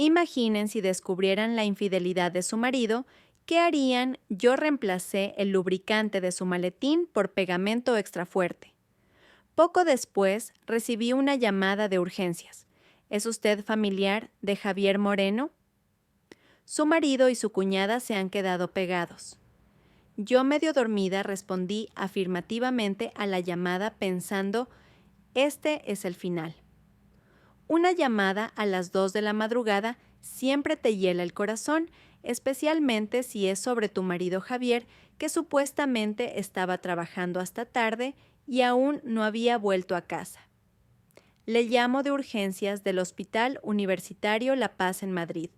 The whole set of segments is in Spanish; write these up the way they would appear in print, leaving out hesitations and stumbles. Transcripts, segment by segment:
Imaginen si descubrieran la infidelidad de su marido, ¿qué harían? Yo reemplacé el lubricante de su maletín por pegamento extra fuerte. Poco después recibí una llamada de urgencias. ¿Es usted familiar de Javier Moreno? Su marido y su cuñada se han quedado pegados. Yo medio dormida respondí afirmativamente a la llamada pensando, este es el final. Una llamada a las 2 de la madrugada siempre te hiela el corazón, especialmente si es sobre tu marido Javier, que supuestamente estaba trabajando hasta tarde y aún no había vuelto a casa. Le llamo de urgencias del Hospital Universitario La Paz en Madrid.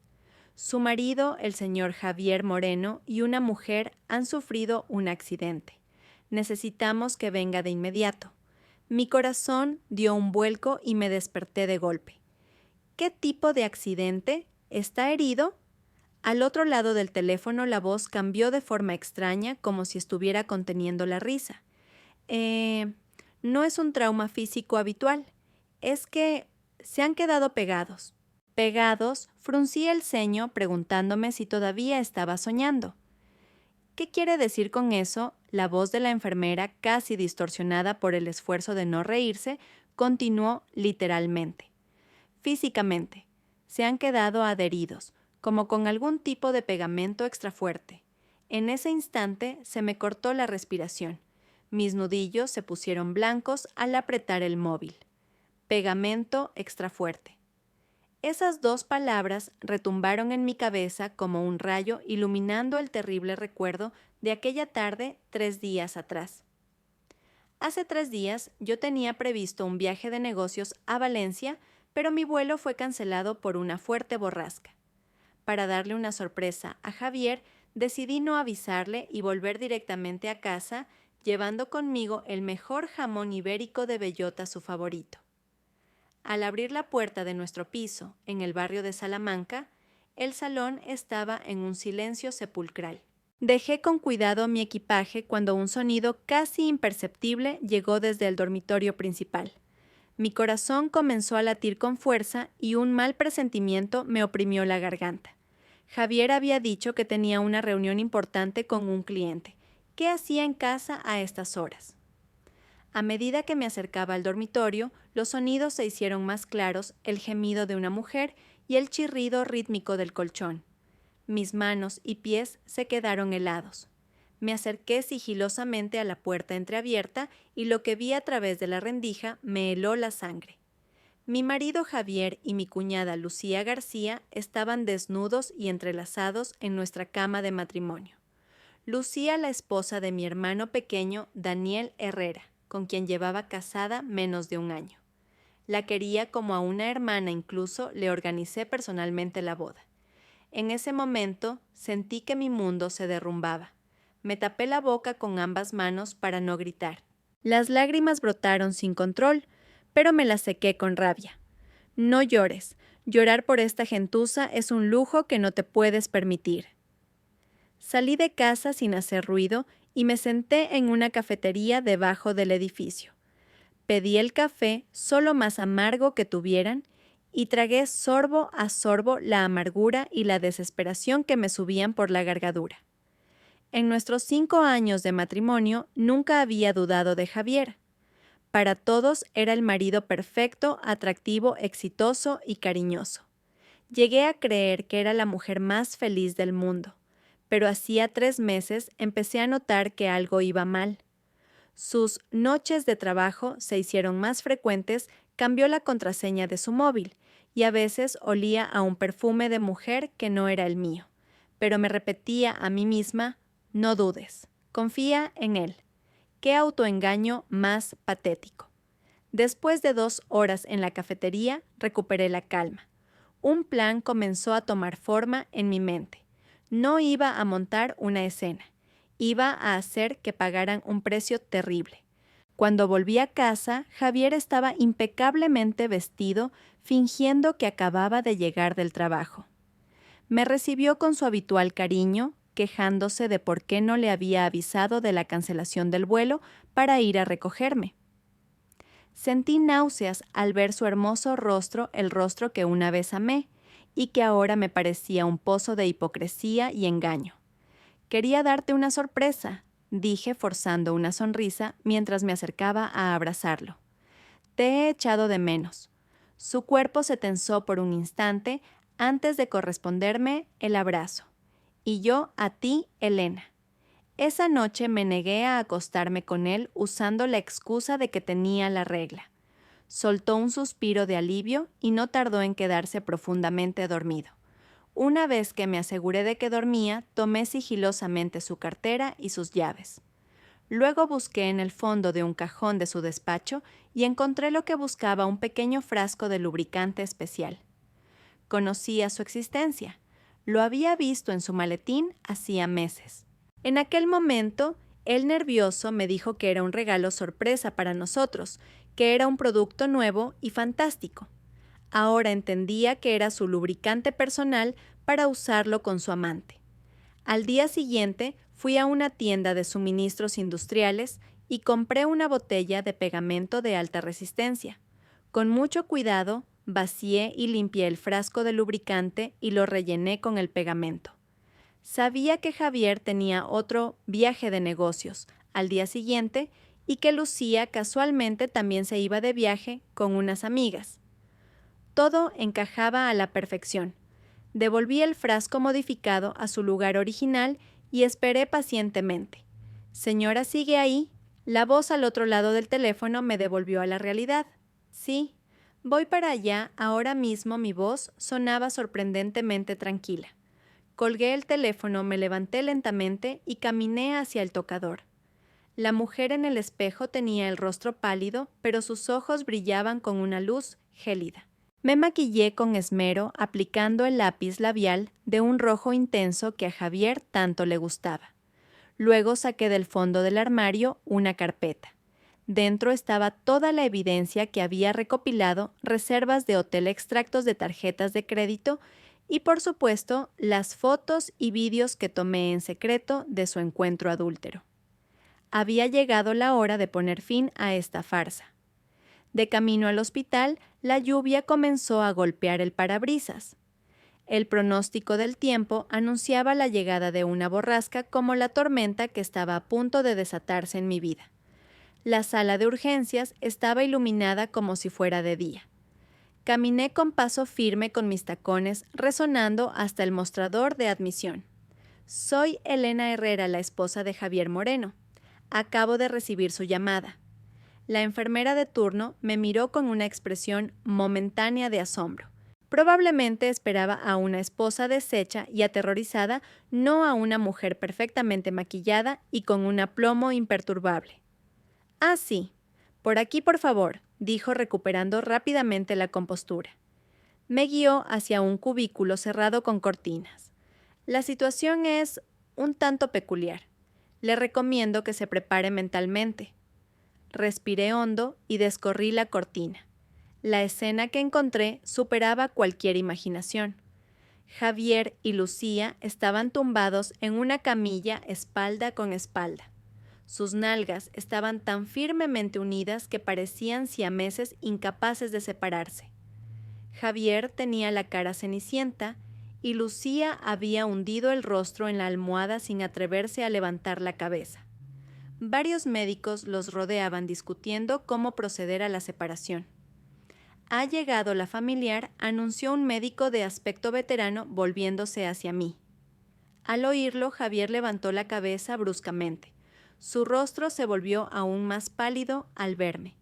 Su marido, el señor Javier Moreno, y una mujer han sufrido un accidente. Necesitamos que venga de inmediato. Mi corazón dio un vuelco y me desperté de golpe. ¿Qué tipo de accidente? ¿Está herido? Al otro lado del teléfono la voz cambió de forma extraña, como si estuviera conteniendo la risa. No es un trauma físico habitual. Es que se han quedado pegados. Pegados, fruncí el ceño preguntándome si todavía estaba soñando. ¿Qué quiere decir con eso? La voz de la enfermera, casi distorsionada por el esfuerzo de no reírse, continuó literalmente. Físicamente, se han quedado adheridos, como con algún tipo de pegamento extra fuerte. En ese instante se me cortó la respiración. Mis nudillos se pusieron blancos al apretar el móvil. Pegamento extra fuerte. Esas dos palabras retumbaron en mi cabeza como un rayo iluminando el terrible recuerdo de aquella tarde 3 días atrás. Hace 3 días yo tenía previsto un viaje de negocios a Valencia, pero mi vuelo fue cancelado por una fuerte borrasca. Para darle una sorpresa a Javier, decidí no avisarle y volver directamente a casa, llevando conmigo el mejor jamón ibérico de bellota, su favorito. Al abrir la puerta de nuestro piso, en el barrio de Salamanca, el salón estaba en un silencio sepulcral. Dejé con cuidado mi equipaje cuando un sonido casi imperceptible llegó desde el dormitorio principal. Mi corazón comenzó a latir con fuerza y un mal presentimiento me oprimió la garganta. Javier había dicho que tenía una reunión importante con un cliente. ¿Qué hacía en casa a estas horas? A medida que me acercaba al dormitorio, los sonidos se hicieron más claros, el gemido de una mujer y el chirrido rítmico del colchón. Mis manos y pies se quedaron helados. Me acerqué sigilosamente a la puerta entreabierta y lo que vi a través de la rendija me heló la sangre. Mi marido Javier y mi cuñada Lucía García estaban desnudos y entrelazados en nuestra cama de matrimonio. Lucía, la esposa de mi hermano pequeño, Daniel Herrera, con quien llevaba casada menos de un año. La quería como a una hermana, incluso le organicé personalmente la boda. En ese momento sentí que mi mundo se derrumbaba. Me tapé la boca con ambas manos para no gritar. Las lágrimas brotaron sin control, pero me las sequé con rabia. No llores. Llorar por esta gentuza es un lujo que no te puedes permitir. Salí de casa sin hacer ruido y me senté en una cafetería debajo del edificio. Pedí el café, solo más amargo que tuvieran, y tragué sorbo a sorbo la amargura y la desesperación que me subían por la gargadura. En nuestros 5 años de matrimonio nunca había dudado de Javier. Para todos era el marido perfecto, atractivo, exitoso y cariñoso. Llegué a creer que era la mujer más feliz del mundo, pero hacía 3 meses empecé a notar que algo iba mal. Sus noches de trabajo se hicieron más frecuentes, cambió la contraseña de su móvil y a veces olía a un perfume de mujer que no era el mío. Pero me repetía a mí misma, no dudes, confía en él. Qué autoengaño más patético. Después de 2 horas en la cafetería, recuperé la calma. Un plan comenzó a tomar forma en mi mente. No iba a montar una escena. Iba a hacer que pagaran un precio terrible. Cuando volví a casa, Javier estaba impecablemente vestido, fingiendo que acababa de llegar del trabajo. Me recibió con su habitual cariño, quejándose de por qué no le había avisado de la cancelación del vuelo para ir a recogerme. Sentí náuseas al ver su hermoso rostro, el rostro que una vez amé, y que ahora me parecía un pozo de hipocresía y engaño. Quería darte una sorpresa, dije forzando una sonrisa mientras me acercaba a abrazarlo. Te he echado de menos. Su cuerpo se tensó por un instante antes de corresponderme el abrazo. Y yo a ti, Elena. Esa noche me negué a acostarme con él usando la excusa de que tenía la regla. Soltó un suspiro de alivio y no tardó en quedarse profundamente dormido. Una vez que me aseguré de que dormía, tomé sigilosamente su cartera y sus llaves. Luego busqué en el fondo de un cajón de su despacho y encontré lo que buscaba, un pequeño frasco de lubricante especial. Conocía su existencia. Lo había visto en su maletín hacía meses. En aquel momento, él nervioso me dijo que era un regalo sorpresa para nosotros, que era un producto nuevo y fantástico. Ahora entendía que era su lubricante personal para usarlo con su amante. Al día siguiente fui a una tienda de suministros industriales y compré una botella de pegamento de alta resistencia. Con mucho cuidado, vacié y limpié el frasco de lubricante y lo rellené con el pegamento. Sabía que Javier tenía otro viaje de negocios al día siguiente y que Lucía casualmente también se iba de viaje con unas amigas. Todo encajaba a la perfección. Devolví el frasco modificado a su lugar original y esperé pacientemente. «Señora, ¿sigue ahí?». La voz al otro lado del teléfono me devolvió a la realidad. «Sí, voy para allá, ahora mismo». Mi voz sonaba sorprendentemente tranquila. Colgué el teléfono, me levanté lentamente y caminé hacia el tocador. La mujer en el espejo tenía el rostro pálido, pero sus ojos brillaban con una luz gélida. Me maquillé con esmero, aplicando el lápiz labial de un rojo intenso que a Javier tanto le gustaba. Luego saqué del fondo del armario una carpeta. Dentro estaba toda la evidencia que había recopilado, reservas de hotel, extractos de tarjetas de crédito y, por supuesto, las fotos y vídeos que tomé en secreto de su encuentro adúltero. Había llegado la hora de poner fin a esta farsa. De camino al hospital, la lluvia comenzó a golpear el parabrisas. El pronóstico del tiempo anunciaba la llegada de una borrasca como la tormenta que estaba a punto de desatarse en mi vida. La sala de urgencias estaba iluminada como si fuera de día. Caminé con paso firme con mis tacones resonando hasta el mostrador de admisión. «Soy Elena Herrera, la esposa de Javier Moreno. Acabo de recibir su llamada». La enfermera de turno me miró con una expresión momentánea de asombro. Probablemente esperaba a una esposa deshecha y aterrorizada, no a una mujer perfectamente maquillada y con un aplomo imperturbable. «Ah, sí. Por aquí, por favor», dijo recuperando rápidamente la compostura. Me guió hacia un cubículo cerrado con cortinas. «La situación es un tanto peculiar. Le recomiendo que se prepare mentalmente». Respiré hondo y descorrí la cortina. La escena que encontré superaba cualquier imaginación. Javier y Lucía estaban tumbados en una camilla espalda con espalda. Sus nalgas estaban tan firmemente unidas que parecían siameses incapaces de separarse. Javier tenía la cara cenicienta y Lucía había hundido el rostro en la almohada sin atreverse a levantar la cabeza. Varios médicos los rodeaban discutiendo cómo proceder a la separación. «Ha llegado la familiar», anunció un médico de aspecto veterano volviéndose hacia mí. Al oírlo, Javier levantó la cabeza bruscamente. Su rostro se volvió aún más pálido al verme.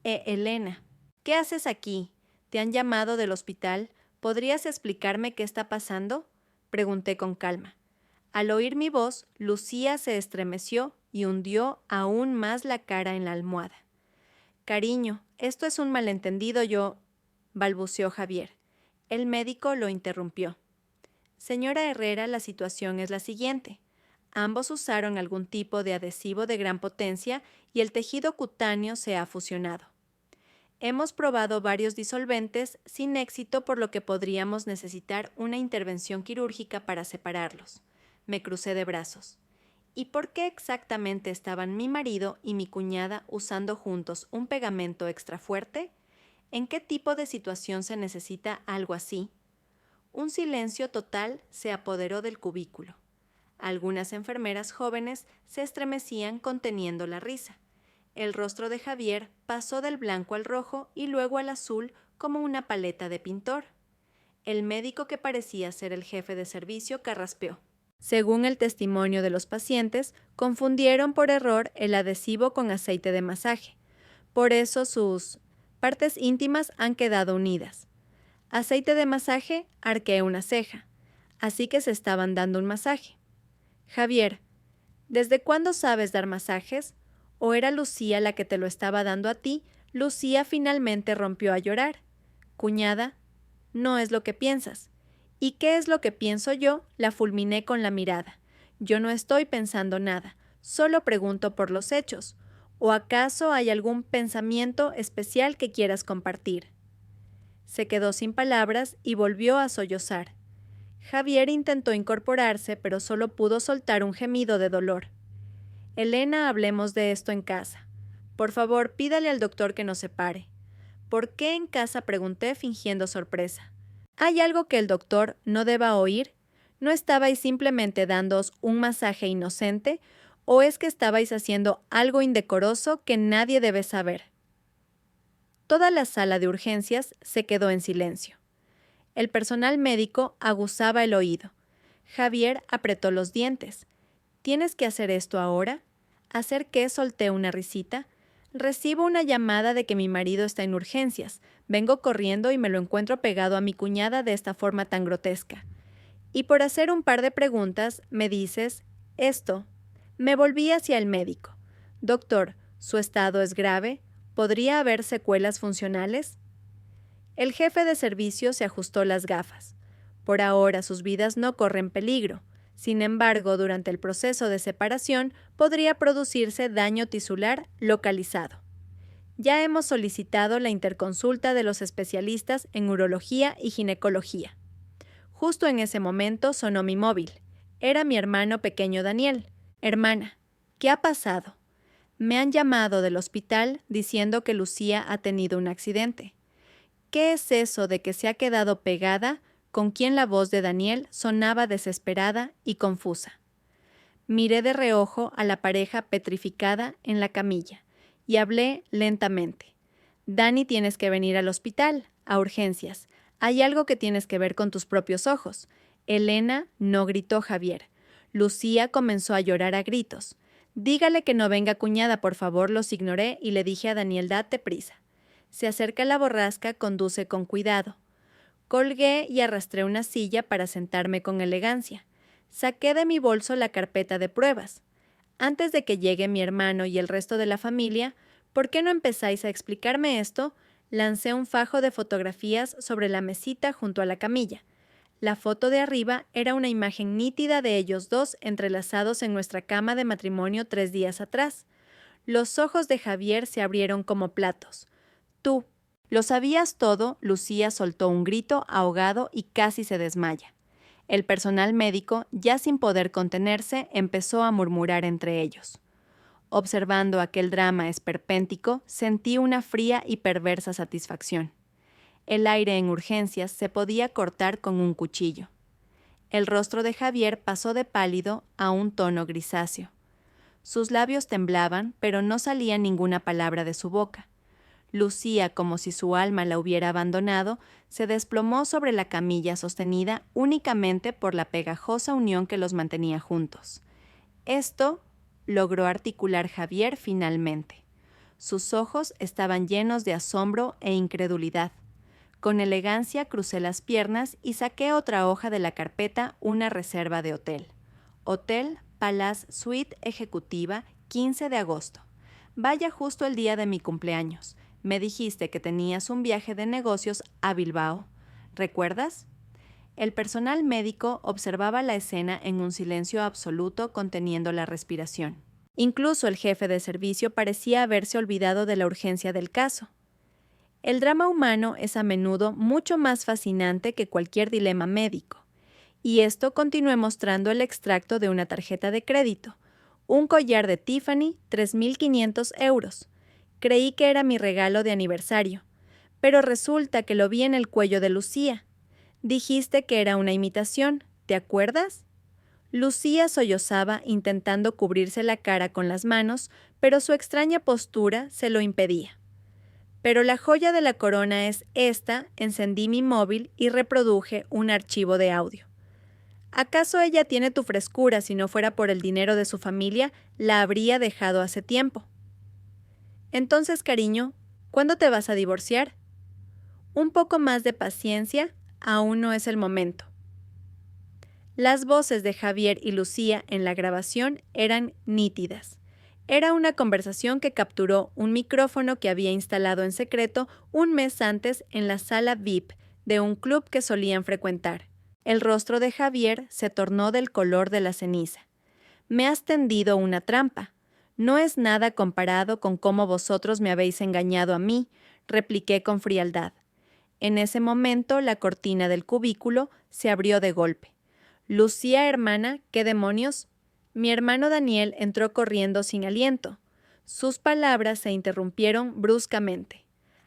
Elena, ¿qué haces aquí? ¿Te han llamado del hospital? ¿Podrías explicarme qué está pasando?», pregunté con calma. Al oír mi voz, Lucía se estremeció y hundió aún más la cara en la almohada. «Cariño, esto es un malentendido, balbuceó Javier. El médico lo interrumpió. «Señora Herrera, la situación es la siguiente. Ambos usaron algún tipo de adhesivo de gran potencia y el tejido cutáneo se ha fusionado. Hemos probado varios disolventes sin éxito, por lo que podríamos necesitar una intervención quirúrgica para separarlos». Me crucé de brazos. ¿Y por qué exactamente estaban mi marido y mi cuñada usando juntos un pegamento extra fuerte? ¿En qué tipo de situación se necesita algo así? Un silencio total se apoderó del cubículo. Algunas enfermeras jóvenes se estremecían conteniendo la risa. El rostro de Javier pasó del blanco al rojo y luego al azul como una paleta de pintor. El médico, que parecía ser el jefe de servicio, carraspeó. Según el testimonio de los pacientes, confundieron por error el adhesivo con aceite de masaje. Por eso sus partes íntimas han quedado unidas. Aceite de masaje, arqueé una ceja. Así que se estaban dando un masaje. Javier, ¿desde cuándo sabes dar masajes? ¿O era Lucía la que te lo estaba dando a ti? Lucía finalmente rompió a llorar. Cuñada, no es lo que piensas. ¿Y qué es lo que pienso yo? La fulminé con la mirada. Yo no estoy pensando nada, solo pregunto por los hechos. ¿O acaso hay algún pensamiento especial que quieras compartir? Se quedó sin palabras y volvió a sollozar. Javier intentó incorporarse, pero solo pudo soltar un gemido de dolor. Elena, hablemos de esto en casa. Por favor, pídale al doctor que nos separe. ¿Por qué en casa?, pregunté fingiendo sorpresa. ¿Hay algo que el doctor no deba oír? ¿No estabais simplemente dándoos un masaje inocente? ¿O es que estabais haciendo algo indecoroso que nadie debe saber? Toda la sala de urgencias se quedó en silencio. El personal médico aguzaba el oído. Javier apretó los dientes. ¿Tienes que hacer esto ahora? ¿Hacer qué? Solté una risita. Recibo una llamada de que mi marido está en urgencias. Vengo corriendo y me lo encuentro pegado a mi cuñada de esta forma tan grotesca. Y por hacer un par de preguntas, me dices esto. Me volví hacia el médico. Doctor, ¿su estado es grave? ¿Podría haber secuelas funcionales? El jefe de servicio se ajustó las gafas. Por ahora sus vidas no corren peligro. Sin embargo, durante el proceso de separación podría producirse daño tisular localizado. Ya hemos solicitado la interconsulta de los especialistas en urología y ginecología. Justo en ese momento sonó mi móvil. Era mi hermano pequeño Daniel. Hermana, ¿qué ha pasado? Me han llamado del hospital diciendo que Lucía ha tenido un accidente. ¿Qué es eso de que se ha quedado pegada? Con quien la voz de Daniel sonaba desesperada y confusa. Miré de reojo a la pareja petrificada en la camilla y hablé lentamente. Dani, tienes que venir al hospital, a urgencias. Hay algo que tienes que ver con tus propios ojos. Elena, no, gritó Javier. Lucía comenzó a llorar a gritos. Dígale que no venga, cuñada, por favor. Los ignoré y le dije a Daniel, date prisa. Se acerca la borrasca, conduce con cuidado. Colgué y arrastré una silla para sentarme con elegancia. Saqué de mi bolso la carpeta de pruebas. Antes de que llegue mi hermano y el resto de la familia, ¿por qué no empezáis a explicarme esto? Lancé un fajo de fotografías sobre la mesita junto a la camilla. La foto de arriba era una imagen nítida de ellos dos entrelazados en nuestra cama de matrimonio 3 días atrás. Los ojos de Javier se abrieron como platos. Tú. ¿Lo sabías todo? Lucía soltó un grito ahogado y casi se desmaya. El personal médico, ya sin poder contenerse, empezó a murmurar entre ellos. Observando aquel drama esperpéntico, sentí una fría y perversa satisfacción. El aire en urgencias se podía cortar con un cuchillo. El rostro de Javier pasó de pálido a un tono grisáceo. Sus labios temblaban, pero no salía ninguna palabra de su boca. Lucía, como si su alma la hubiera abandonado, se desplomó sobre la camilla sostenida únicamente por la pegajosa unión que los mantenía juntos. Esto logró articular Javier finalmente. Sus ojos estaban llenos de asombro e incredulidad. Con elegancia crucé las piernas y saqué otra hoja de la carpeta, una reserva de hotel. Hotel Palace Suite Ejecutiva, 15 de agosto. Vaya justo el día de mi cumpleaños. Me dijiste que tenías un viaje de negocios a Bilbao. ¿Recuerdas? El personal médico observaba la escena en un silencio absoluto, conteniendo la respiración. Incluso el jefe de servicio parecía haberse olvidado de la urgencia del caso. El drama humano es a menudo mucho más fascinante que cualquier dilema médico. Y esto continué mostrando el extracto de una tarjeta de crédito. Un collar de Tiffany, 3.500 euros. Creí que era mi regalo de aniversario, pero resulta que lo vi en el cuello de Lucía. Dijiste que era una imitación, ¿te acuerdas? Lucía sollozaba intentando cubrirse la cara con las manos, pero su extraña postura se lo impedía. Pero la joya de la corona es esta, encendí mi móvil y reproduje un archivo de audio. ¿Acaso ella tiene tu frescura? Si no fuera por el dinero de su familia, la habría dejado hace tiempo. Entonces, cariño, ¿cuándo te vas a divorciar? Un poco más de paciencia, aún no es el momento. Las voces de Javier y Lucía en la grabación eran nítidas. Era una conversación que capturó un micrófono que había instalado en secreto un mes antes en la sala VIP de un club que solían frecuentar. El rostro de Javier se tornó del color de la ceniza. Me has tendido una trampa. No es nada comparado con cómo vosotros me habéis engañado a mí, repliqué con frialdad. En ese momento la cortina del cubículo se abrió de golpe. Lucía, hermana, ¿qué demonios? Mi hermano Daniel entró corriendo sin aliento. Sus palabras se interrumpieron bruscamente.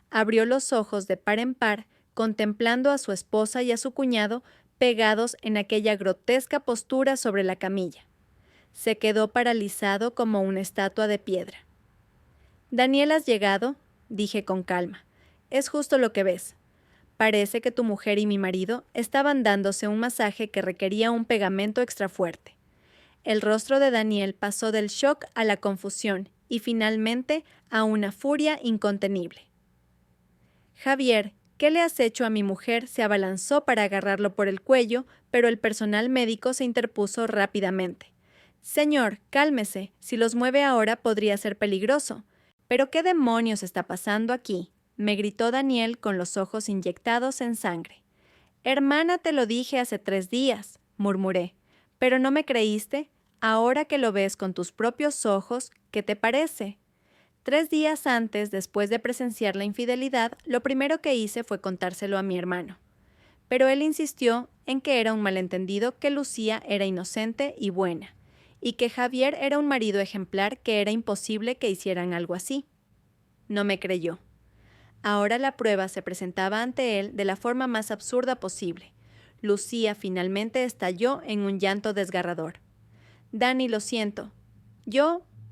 Abrió los ojos de par en par, contemplando a su esposa y a su cuñado pegados en aquella grotesca postura sobre la camilla. Se quedó paralizado como una estatua de piedra. «Daniel, ¿has llegado?», dije con calma. «Es justo lo que ves. Parece que tu mujer y mi marido estaban dándose un masaje que requería un pegamento extra fuerte». El rostro de Daniel pasó del shock a la confusión y finalmente a una furia incontenible. «Javier, ¿qué le has hecho a mi mujer?», se abalanzó para agarrarlo por el cuello, pero el personal médico se interpuso rápidamente. «Señor, cálmese, si los mueve ahora podría ser peligroso». «¿Pero qué demonios está pasando aquí?», me gritó Daniel con los ojos inyectados en sangre. «Hermana, te lo dije hace 3 días», murmuré. «¿Pero no me creíste? Ahora que lo ves con tus propios ojos, ¿qué te parece?». 3 días antes, después de presenciar la infidelidad, lo primero que hice fue contárselo a mi hermano. Pero él insistió en que era un malentendido, que Lucía era inocente y buena, y que Javier era un marido ejemplar, que era imposible que hicieran algo así. No me creyó. Ahora la prueba se presentaba ante él de la forma más absurda posible. Lucía finalmente estalló en un llanto desgarrador. «Dani, lo siento.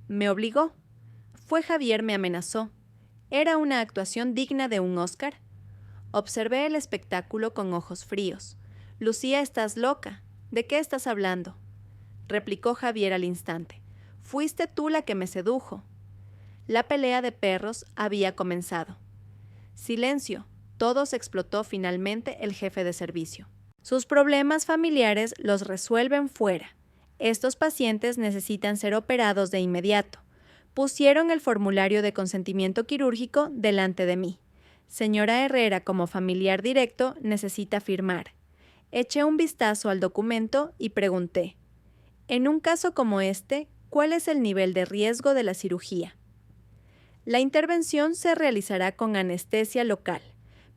Me obligó. Fue Javier, me amenazó. ¿Era una actuación digna de un Oscar?». Observé el espectáculo con ojos fríos. «Lucía, estás loca. ¿De qué estás hablando?», replicó Javier al instante. «Fuiste tú la que me sedujo». La pelea de perros había comenzado. «Silencio», todos explotó finalmente el jefe de servicio. «Sus problemas familiares los resuelven fuera. Estos pacientes necesitan ser operados de inmediato». Pusieron el formulario de consentimiento quirúrgico delante de mí. «Señora Herrera, como familiar directo, necesita firmar». Eché un vistazo al documento y pregunté: «En un caso como este, ¿cuál es el nivel de riesgo de la cirugía?». «La intervención se realizará con anestesia local,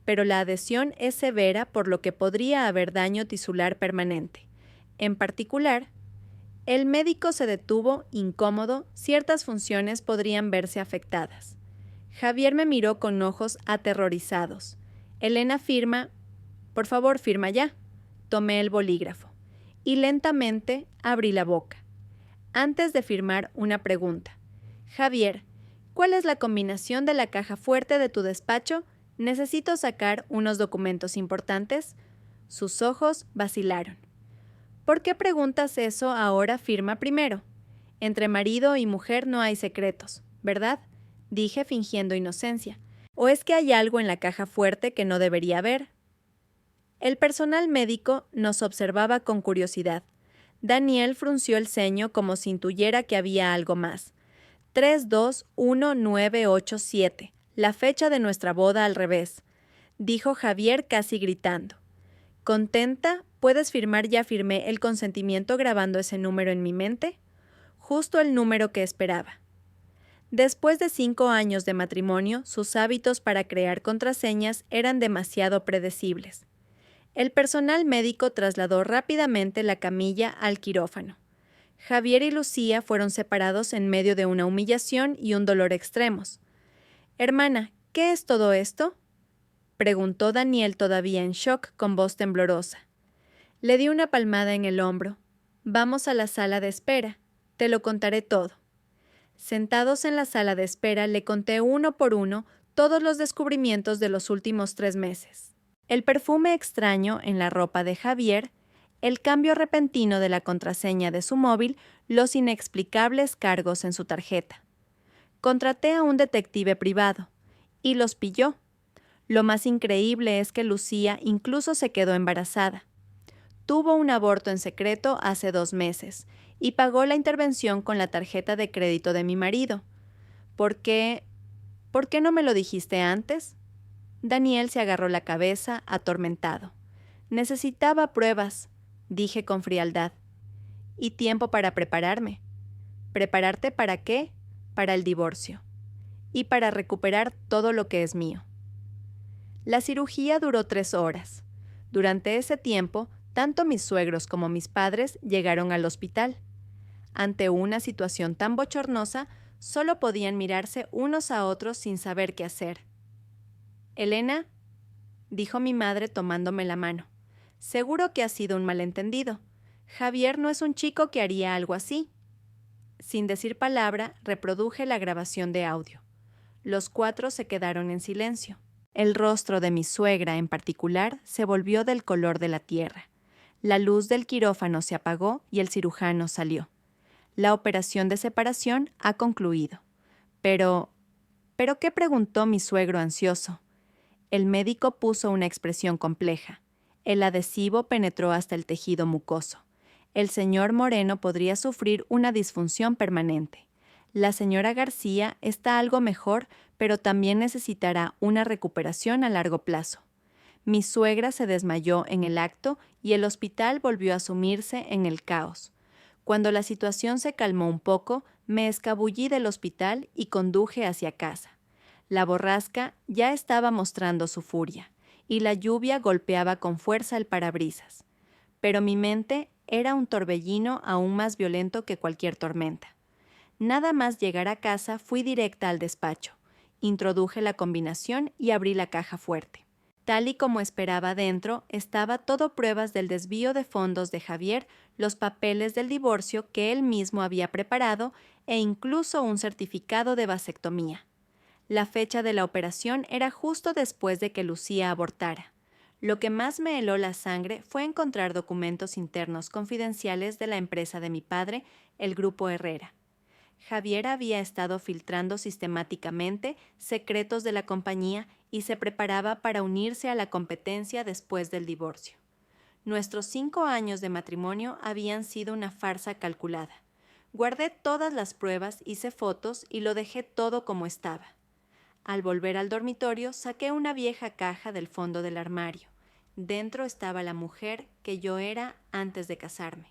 pero la adhesión es severa, por lo que podría haber daño tisular permanente. En particular», el médico se detuvo, incómodo, ciertas funciones podrían verse afectadas. Javier me miró con ojos aterrorizados. «Elena, firma». «Por favor, firma ya». Tomé el bolígrafo y lentamente abrí la boca. Antes de firmar, una pregunta. «Javier, ¿cuál es la combinación de la caja fuerte de tu despacho? Necesito sacar unos documentos importantes». Sus ojos vacilaron. «¿Por qué preguntas eso ahora? Firma primero. Entre marido y mujer no hay secretos, ¿verdad?», dije fingiendo inocencia. «¿O es que hay algo en la caja fuerte que no debería haber?». El personal médico nos observaba con curiosidad. Daniel frunció el ceño como si intuyera que había algo más. 321987, la fecha de nuestra boda al revés, dijo Javier casi gritando. «¿Contenta? ¿Puedes firmar?» «Ya firmé el consentimiento grabando ese número en mi mente». Justo el número que esperaba. Después de 5 años de matrimonio, sus hábitos para crear contraseñas eran demasiado predecibles. El personal médico trasladó rápidamente la camilla al quirófano. Javier y Lucía fueron separados en medio de una humillación y un dolor extremos. «Hermana, ¿qué es todo esto?». Preguntó Daniel todavía en shock con voz temblorosa. Le di una palmada en el hombro. Vamos a la sala de espera. Te lo contaré todo. Sentados en la sala de espera le conté uno por uno todos los descubrimientos de los últimos 3 meses. El perfume extraño en la ropa de Javier, el cambio repentino de la contraseña de su móvil, los inexplicables cargos en su tarjeta. Contraté a un detective privado y los pilló. Lo más increíble es que Lucía incluso se quedó embarazada. Tuvo un aborto en secreto hace 2 meses y pagó la intervención con la tarjeta de crédito de mi marido. ¿Por qué no me lo dijiste antes? Daniel se agarró la cabeza, atormentado. Necesitaba pruebas, dije con frialdad. Y tiempo para prepararme. ¿Prepararte para qué? Para el divorcio. Y para recuperar todo lo que es mío. La cirugía duró 3 horas. Durante ese tiempo, tanto mis suegros como mis padres llegaron al hospital. Ante una situación tan bochornosa, solo podían mirarse unos a otros sin saber qué hacer. «Elena», dijo mi madre tomándome la mano, «seguro que ha sido un malentendido. Javier no es un chico que haría algo así». Sin decir palabra, reproduje la grabación de audio. Los 4 se quedaron en silencio. El rostro de mi suegra, en particular, se volvió del color de la tierra. La luz del quirófano se apagó y el cirujano salió. La operación de separación ha concluido. ¿Pero qué?, preguntó mi suegro ansioso. El médico puso una expresión compleja. El adhesivo penetró hasta el tejido mucoso. El señor Moreno podría sufrir una disfunción permanente. La señora García está algo mejor, pero también necesitará una recuperación a largo plazo. Mi suegra se desmayó en el acto y el hospital volvió a sumirse en el caos. Cuando la situación se calmó un poco, me escabullí del hospital y conduje hacia casa. La borrasca ya estaba mostrando su furia, y la lluvia golpeaba con fuerza el parabrisas. Pero mi mente era un torbellino aún más violento que cualquier tormenta. Nada más llegar a casa fui directa al despacho. Introduje la combinación y abrí la caja fuerte. Tal y como esperaba dentro, estaba todo pruebas del desvío de fondos de Javier, los papeles del divorcio que él mismo había preparado e incluso un certificado de vasectomía. La fecha de la operación era justo después de que Lucía abortara. Lo que más me heló la sangre fue encontrar documentos internos confidenciales de la empresa de mi padre, el Grupo Herrera. Javier había estado filtrando sistemáticamente secretos de la compañía y se preparaba para unirse a la competencia después del divorcio. Nuestros 5 años de matrimonio habían sido una farsa calculada. Guardé todas las pruebas, hice fotos y lo dejé todo como estaba. Al volver al dormitorio, saqué una vieja caja del fondo del armario. Dentro estaba la mujer que yo era antes de casarme.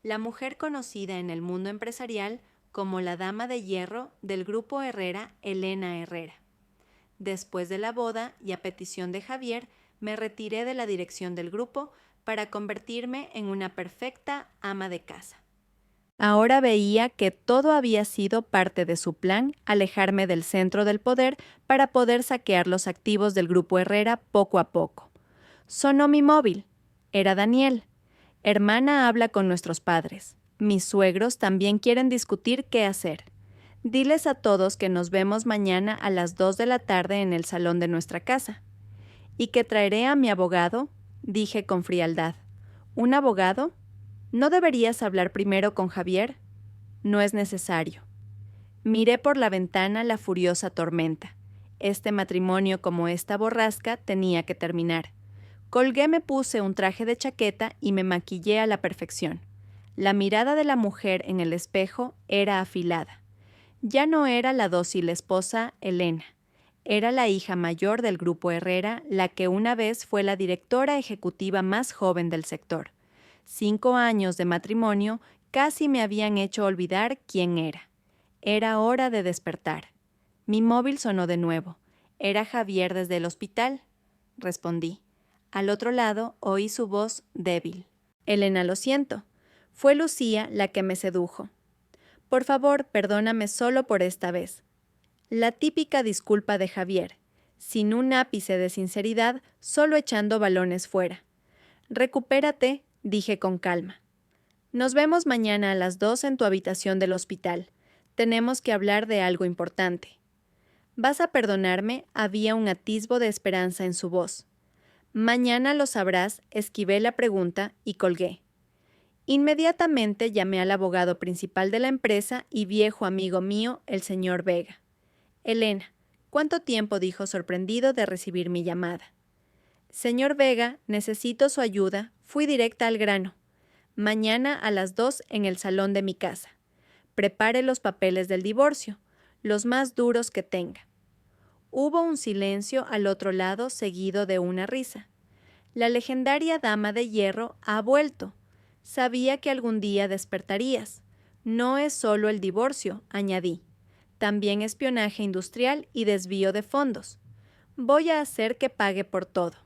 La mujer conocida en el mundo empresarial como la dama de hierro del Grupo Herrera, Elena Herrera. Después de la boda y a petición de Javier, me retiré de la dirección del grupo para convertirme en una perfecta ama de casa. Ahora veía que todo había sido parte de su plan, alejarme del centro del poder para poder saquear los activos del Grupo Herrera poco a poco. Sonó mi móvil. Era Daniel. Hermana habla con nuestros padres. Mis suegros también quieren discutir qué hacer. Diles a todos que nos vemos mañana a las 2 de la tarde en el salón de nuestra casa. ¿Y que traeré a mi abogado?, dije con frialdad. ¿Un abogado? ¿No deberías hablar primero con Javier? No es necesario. Miré por la ventana la furiosa tormenta. Este matrimonio como esta borrasca tenía que terminar. Colgué, me puse un traje de chaqueta y me maquillé a la perfección. La mirada de la mujer en el espejo era afilada. Ya no era la dócil esposa Elena. Era la hija mayor del Grupo Herrera, la que una vez fue la directora ejecutiva más joven del sector. 5 años de matrimonio casi me habían hecho olvidar quién era. Era hora de despertar. Mi móvil sonó de nuevo. Era Javier desde el hospital. Respondí. Al otro lado oí su voz débil. Elena, lo siento. Fue Lucía la que me sedujo. Por favor, perdóname solo por esta vez. La típica disculpa de Javier. sin un ápice de sinceridad, solo echando balones fuera. «Recupérate», dije con calma. «Nos vemos mañana a las 2 en tu habitación del hospital. Tenemos que hablar de algo importante». «¿Vas a perdonarme?», había un atisbo de esperanza en su voz. «Mañana lo sabrás», esquivé la pregunta y colgué. Inmediatamente llamé al abogado principal de la empresa y viejo amigo mío, el señor Vega. «Elena, ¿cuánto tiempo?», dijo sorprendido de recibir mi llamada. «Señor Vega, necesito su ayuda», fui directa al grano. «Mañana a las 2 en el salón de mi casa. Prepare los papeles del divorcio, los más duros que tenga». Hubo un silencio al otro lado seguido de una risa. «La legendaria dama de hierro ha vuelto. Sabía que algún día despertarías. No es solo el divorcio», añadí. «También espionaje industrial y desvío de fondos. Voy a hacer que pague por todo».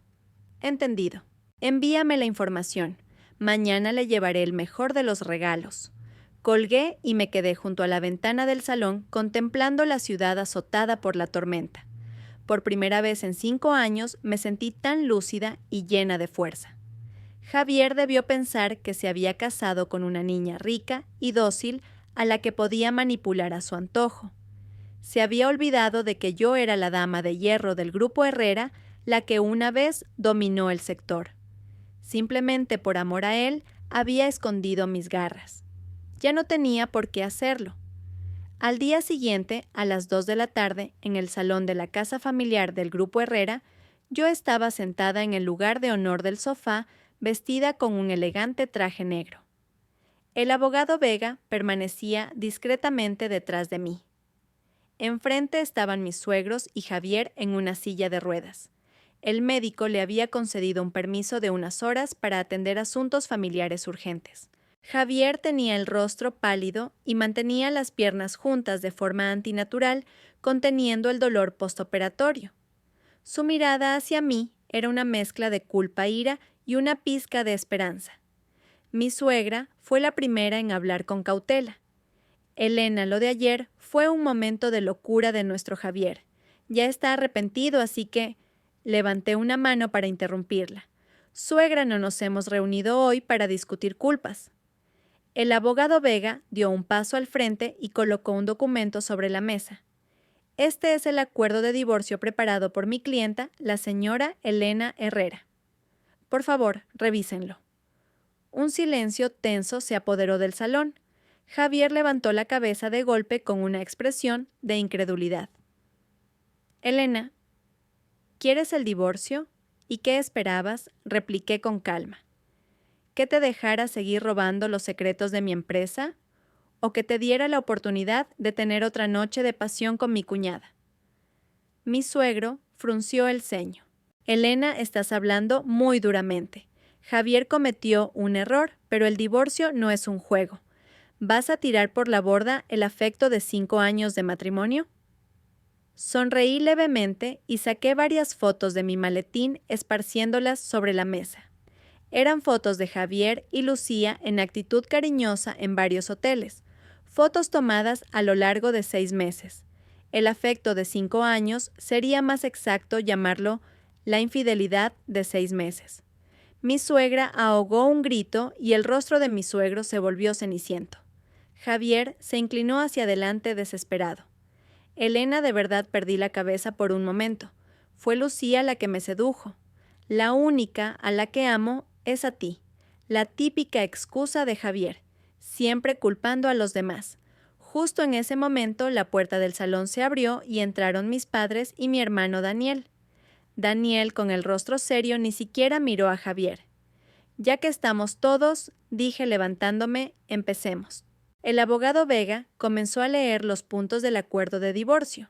«Entendido. Envíame la información. Mañana le llevaré el mejor de los regalos». Colgué y me quedé junto a la ventana del salón contemplando la ciudad azotada por la tormenta. Por primera vez en 5 años me sentí tan lúcida y llena de fuerza. Javier debió pensar que se había casado con una niña rica y dócil a la que podía manipular a su antojo. Se había olvidado de que yo era la dama de hierro del Grupo Herrera, la que una vez dominó el sector. Simplemente por amor a él, había escondido mis garras. Ya no tenía por qué hacerlo. Al día siguiente, a las 2 de la tarde, en el salón de la casa familiar del Grupo Herrera, yo estaba sentada en el lugar de honor del sofá, vestida con un elegante traje negro. El abogado Vega permanecía discretamente detrás de mí. Enfrente estaban mis suegros y Javier en una silla de ruedas. El médico le había concedido un permiso de unas horas para atender asuntos familiares urgentes. Javier tenía el rostro pálido y mantenía las piernas juntas de forma antinatural, conteniendo el dolor postoperatorio. Su mirada hacia mí era una mezcla de culpa-ira y una pizca de esperanza. Mi suegra fue la primera en hablar con cautela. «Elena, lo de ayer fue un momento de locura de nuestro Javier. Ya está arrepentido, así que…» Levanté una mano para interrumpirla. «Suegra, no nos hemos reunido hoy para discutir culpas». El abogado Vega dio un paso al frente y colocó un documento sobre la mesa. «Este es el acuerdo de divorcio preparado por mi clienta, la señora Elena Herrera. Por favor, revísenlo». Un silencio tenso se apoderó del salón. Javier levantó la cabeza de golpe con una expresión de incredulidad. «Elena, ¿quieres el divorcio? ¿Y qué esperabas?», repliqué con calma. ¿Que te dejara seguir robando los secretos de mi empresa? ¿O que te diera la oportunidad de tener otra noche de pasión con mi cuñada? Mi suegro frunció el ceño. «Elena, estás hablando muy duramente. Javier cometió un error, pero el divorcio no es un juego. ¿Vas a tirar por la borda el afecto de 5 años de matrimonio?». Sonreí levemente y saqué varias fotos de mi maletín esparciéndolas sobre la mesa. Eran fotos de Javier y Lucía en actitud cariñosa en varios hoteles, fotos tomadas a lo largo de 6 meses. El afecto de 5 años sería más exacto llamarlo la infidelidad de 6 meses. Mi suegra ahogó un grito y el rostro de mi suegro se volvió ceniciento. Javier se inclinó hacia adelante desesperado. «Elena, de verdad perdí la cabeza por un momento. Fue Lucía la que me sedujo. La única a la que amo es a ti». La típica excusa de Javier, siempre culpando a los demás. Justo en ese momento la puerta del salón se abrió y entraron mis padres y mi hermano Daniel. Daniel, con el rostro serio, ni siquiera miró a Javier. «Ya que estamos todos», dije levantándome, «empecemos». El abogado Vega comenzó a leer los puntos del acuerdo de divorcio.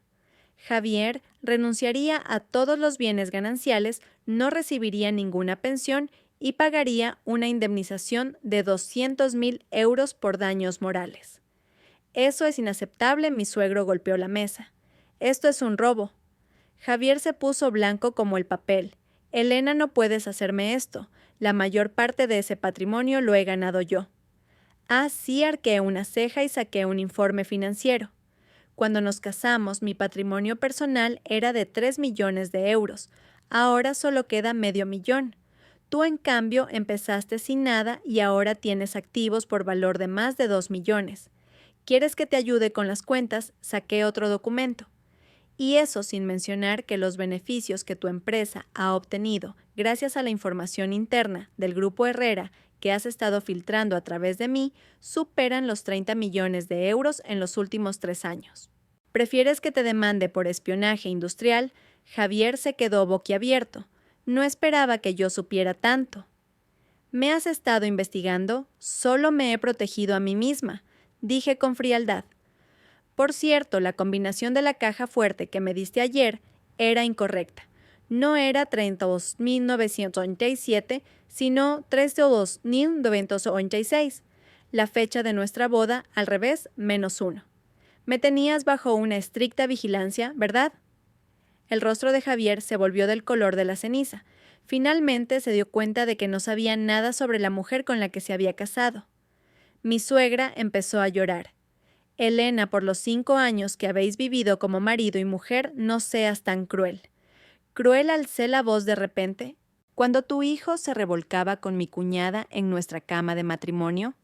Javier renunciaría a todos los bienes gananciales, no recibiría ninguna pensión y pagaría una indemnización de 200,000 euros por daños morales. «Eso es inaceptable», mi suegro golpeó la mesa. «Esto es un robo». Javier se puso blanco como el papel. «Elena, no puedes hacerme esto. La mayor parte de ese patrimonio lo he ganado yo». Sí, arqué una ceja y saqué un informe financiero. Cuando nos casamos, mi patrimonio personal era de 3 millones de euros. Ahora solo queda medio millón. Tú, en cambio, empezaste sin nada y ahora tienes activos por valor de más de 2 millones. ¿Quieres que te ayude con las cuentas? Saqué otro documento. Y eso sin mencionar que los beneficios que tu empresa ha obtenido gracias a la información interna del Grupo Herrera que has estado filtrando a través de mí superan los 30 millones de euros en los últimos 3 años. ¿Prefieres que te demande por espionaje industrial? Javier se quedó boquiabierto. No esperaba que yo supiera tanto. ¿Me has estado investigando? Solo me he protegido a mí misma, dije con frialdad. Por cierto, la combinación de la caja fuerte que me diste ayer era incorrecta. No era 32.987, sino 32.986. La fecha de nuestra boda, al revés, -1. Me tenías bajo una estricta vigilancia, ¿verdad? El rostro de Javier se volvió del color de la ceniza. Finalmente se dio cuenta de que no sabía nada sobre la mujer con la que se había casado. Mi suegra empezó a llorar. Elena, por los 5 años que habéis vivido como marido y mujer, no seas tan cruel. Cruel, alcé la voz de repente. Cuando tu hijo se revolcaba con mi cuñada en nuestra cama de matrimonio,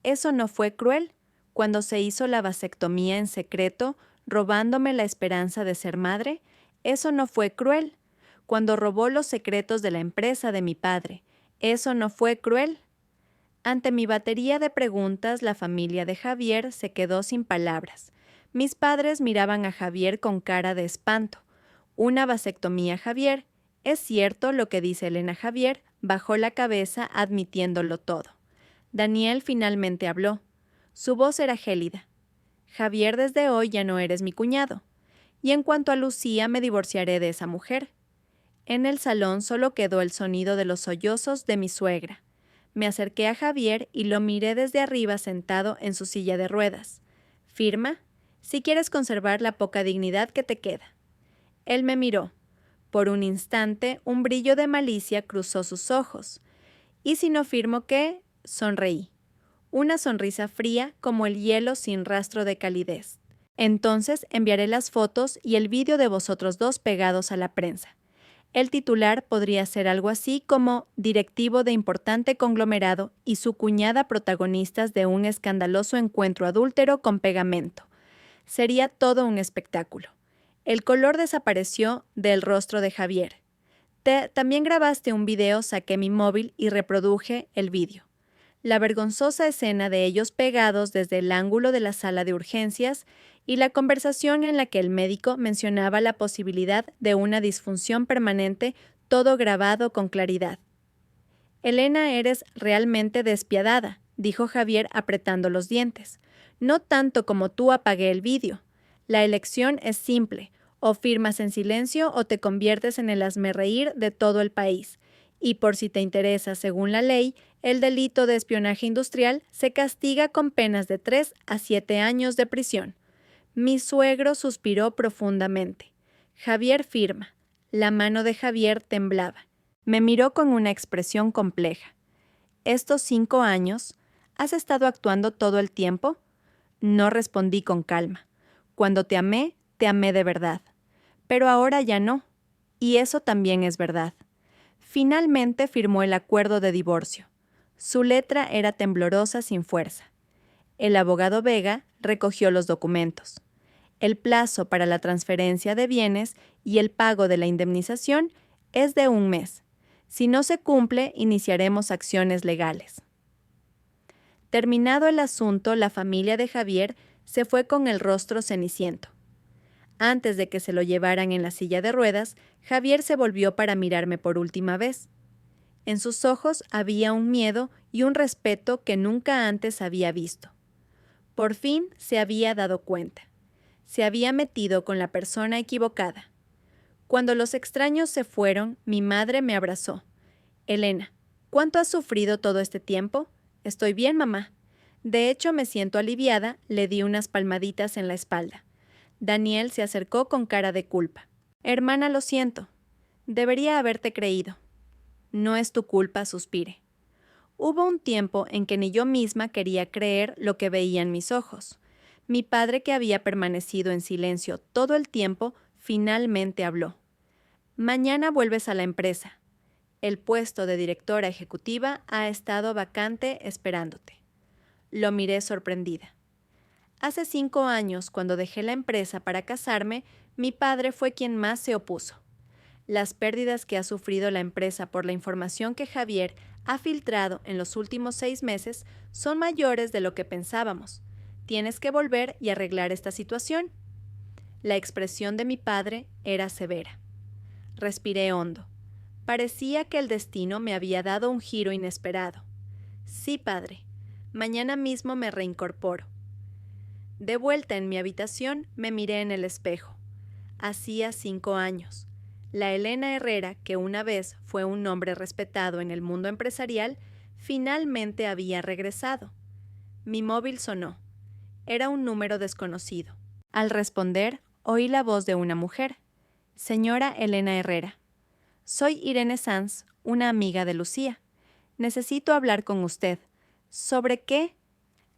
eso no fue cruel. Cuando se hizo la vasectomía en secreto, robándome la esperanza de ser madre, eso no fue cruel. Cuando robó los secretos de la empresa de mi padre, eso no fue cruel. Ante mi batería de preguntas, la familia de Javier se quedó sin palabras. Mis padres miraban a Javier con cara de espanto. Una vasectomía, Javier. Es cierto lo que dice Elena. Javier bajó la cabeza admitiéndolo todo. Daniel finalmente habló. Su voz era gélida. Javier, desde hoy ya no eres mi cuñado. Y en cuanto a Lucía, me divorciaré de esa mujer. En el salón solo quedó el sonido de los sollozos de mi suegra. Me acerqué a Javier y lo miré desde arriba sentado en su silla de ruedas. «¿Firma? Si quieres conservar la poca dignidad que te queda». Él me miró. Por un instante, un brillo de malicia cruzó sus ojos. «¿Y si no firmo qué?» Sonreí. Una sonrisa fría como el hielo sin rastro de calidez. «Entonces enviaré las fotos y el vídeo de vosotros dos pegados a la prensa». El titular podría ser algo así como directivo de importante conglomerado y su cuñada protagonistas de un escandaloso encuentro adúltero con pegamento. Sería todo un espectáculo. El color desapareció del rostro de Javier. También grabaste un video, saqué mi móvil y reproduje el vídeo. La vergonzosa escena de ellos pegados desde el ángulo de la sala de urgencias y la conversación en la que el médico mencionaba la posibilidad de una disfunción permanente, todo grabado con claridad. «Elena, eres realmente despiadada», dijo Javier apretando los dientes. «No tanto como tú apagué el vídeo. La elección es simple, o firmas en silencio o te conviertes en el hazmerreír de todo el país. Y por si te interesa, según la ley, el delito de espionaje industrial se castiga con penas de 3 a 7 años de prisión». Mi suegro suspiró profundamente. Javier firma. La mano de Javier temblaba. Me miró con una expresión compleja. «¿Estos 5 años? ¿Has estado actuando todo el tiempo?» No respondí con calma. «Cuando te amé de verdad. Pero ahora ya no. Y eso también es verdad». Finalmente firmó el acuerdo de divorcio. Su letra era temblorosa sin fuerza. El abogado Vega recogió los documentos. El plazo para la transferencia de bienes y el pago de la indemnización es de 1 mes. Si no se cumple, iniciaremos acciones legales. Terminado el asunto, la familia de Javier se fue con el rostro ceniciento. Antes de que se lo llevaran en la silla de ruedas, Javier se volvió para mirarme por última vez. En sus ojos había un miedo y un respeto que nunca antes había visto. Por fin se había dado cuenta. Se había metido con la persona equivocada. Cuando los extraños se fueron, mi madre me abrazó. «Elena, ¿cuánto has sufrido todo este tiempo?» «Estoy bien, mamá». De hecho, me siento aliviada, le di unas palmaditas en la espalda. Daniel se acercó con cara de culpa. «Hermana, lo siento. Debería haberte creído». «No es tu culpa», suspiré. Hubo un tiempo en que ni yo misma quería creer lo que veía en mis ojos. Mi padre, que había permanecido en silencio todo el tiempo, finalmente habló. Mañana vuelves a la empresa. El puesto de directora ejecutiva ha estado vacante esperándote. Lo miré sorprendida. Hace 5 años, cuando dejé la empresa para casarme, mi padre fue quien más se opuso. Las pérdidas que ha sufrido la empresa por la información que Javier ha filtrado en los últimos 6 meses son mayores de lo que pensábamos. Tienes que volver y arreglar esta situación. La expresión de mi padre era severa. Respiré hondo. Parecía que el destino me había dado un giro inesperado. Sí, padre. Mañana mismo me reincorporo. De vuelta en mi habitación, me miré en el espejo. Hacía 5 años. La Elena Herrera, que una vez fue un nombre respetado en el mundo empresarial, finalmente había regresado. Mi móvil sonó. Era un número desconocido. Al responder, oí la voz de una mujer. Señora Elena Herrera. Soy Irene Sanz, una amiga de Lucía. Necesito hablar con usted. ¿Sobre qué?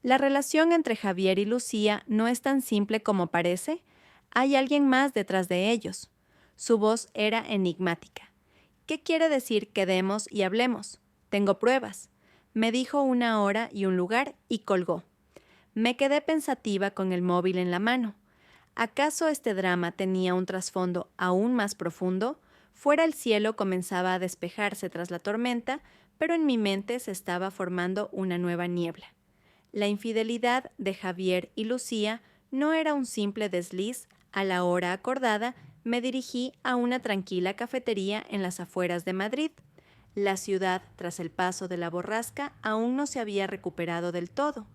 La relación entre Javier y Lucía no es tan simple como parece. Hay alguien más detrás de ellos. Su voz era enigmática. ¿Qué quiere decir quedemos y hablemos? Tengo pruebas. Me dijo una hora y un lugar y colgó. Me quedé pensativa con el móvil en la mano. ¿Acaso este drama tenía un trasfondo aún más profundo? Fuera el cielo comenzaba a despejarse tras la tormenta, pero en mi mente se estaba formando una nueva niebla. La infidelidad de Javier y Lucía no era un simple desliz. A la hora acordada, me dirigí a una tranquila cafetería en las afueras de Madrid. La ciudad, tras el paso de la borrasca, aún no se había recuperado del todo.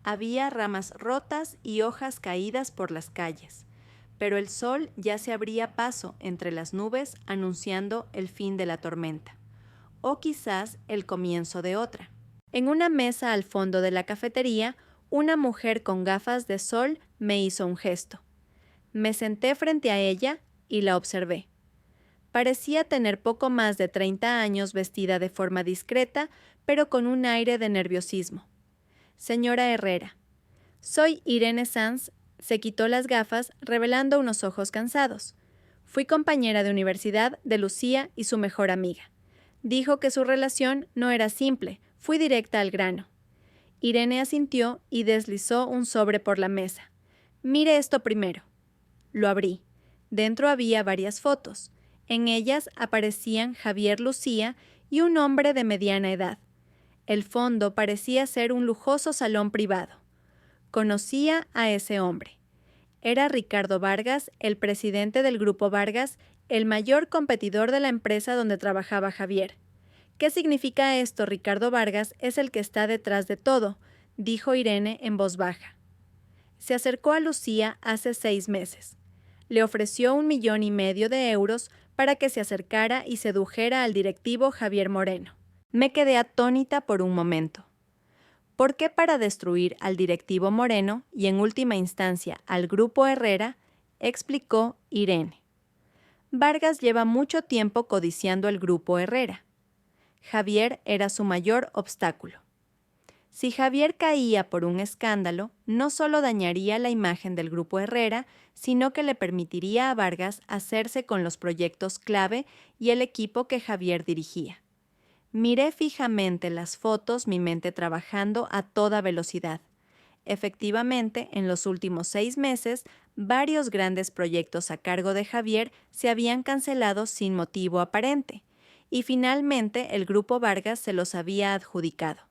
Había ramas rotas y hojas caídas por las calles, pero el sol ya se abría paso entre las nubes anunciando el fin de la tormenta, o quizás el comienzo de otra. En una mesa al fondo de la cafetería, una mujer con gafas de sol me hizo un gesto. Me senté frente a ella y la observé. Parecía tener poco más de 30 años, vestida de forma discreta, pero con un aire de nerviosismo. Señora Herrera. Soy Irene Sanz. Se quitó las gafas, revelando unos ojos cansados. Fui compañera de universidad de Lucía y su mejor amiga. Dijo que su relación no era simple. Fui directa al grano. Irene asintió y deslizó un sobre por la mesa. Mire esto primero. Lo abrí. Dentro había varias fotos. En ellas aparecían Javier, Lucía y un hombre de mediana edad. El fondo parecía ser un lujoso salón privado. Conocía a ese hombre. Era Ricardo Vargas, el presidente del Grupo Vargas, el mayor competidor de la empresa donde trabajaba Javier. ¿Qué significa esto? Ricardo Vargas es el que está detrás de todo, dijo Irene en voz baja. Se acercó a Lucía hace 6 meses. Le ofreció 1,5 millones de euros para que se acercara y sedujera al directivo Javier Moreno. Me quedé atónita por un momento. ¿Por qué para destruir al directivo Moreno y en última instancia al Grupo Herrera? Explicó Irene. Vargas lleva mucho tiempo codiciando el Grupo Herrera. Javier era su mayor obstáculo. Si Javier caía por un escándalo, no solo dañaría la imagen del Grupo Herrera, sino que le permitiría a Vargas hacerse con los proyectos clave y el equipo que Javier dirigía. Miré fijamente las fotos, mi mente trabajando a toda velocidad. Efectivamente, en los últimos 6 meses, varios grandes proyectos a cargo de Javier se habían cancelado sin motivo aparente, y finalmente el Grupo Vargas se los había adjudicado.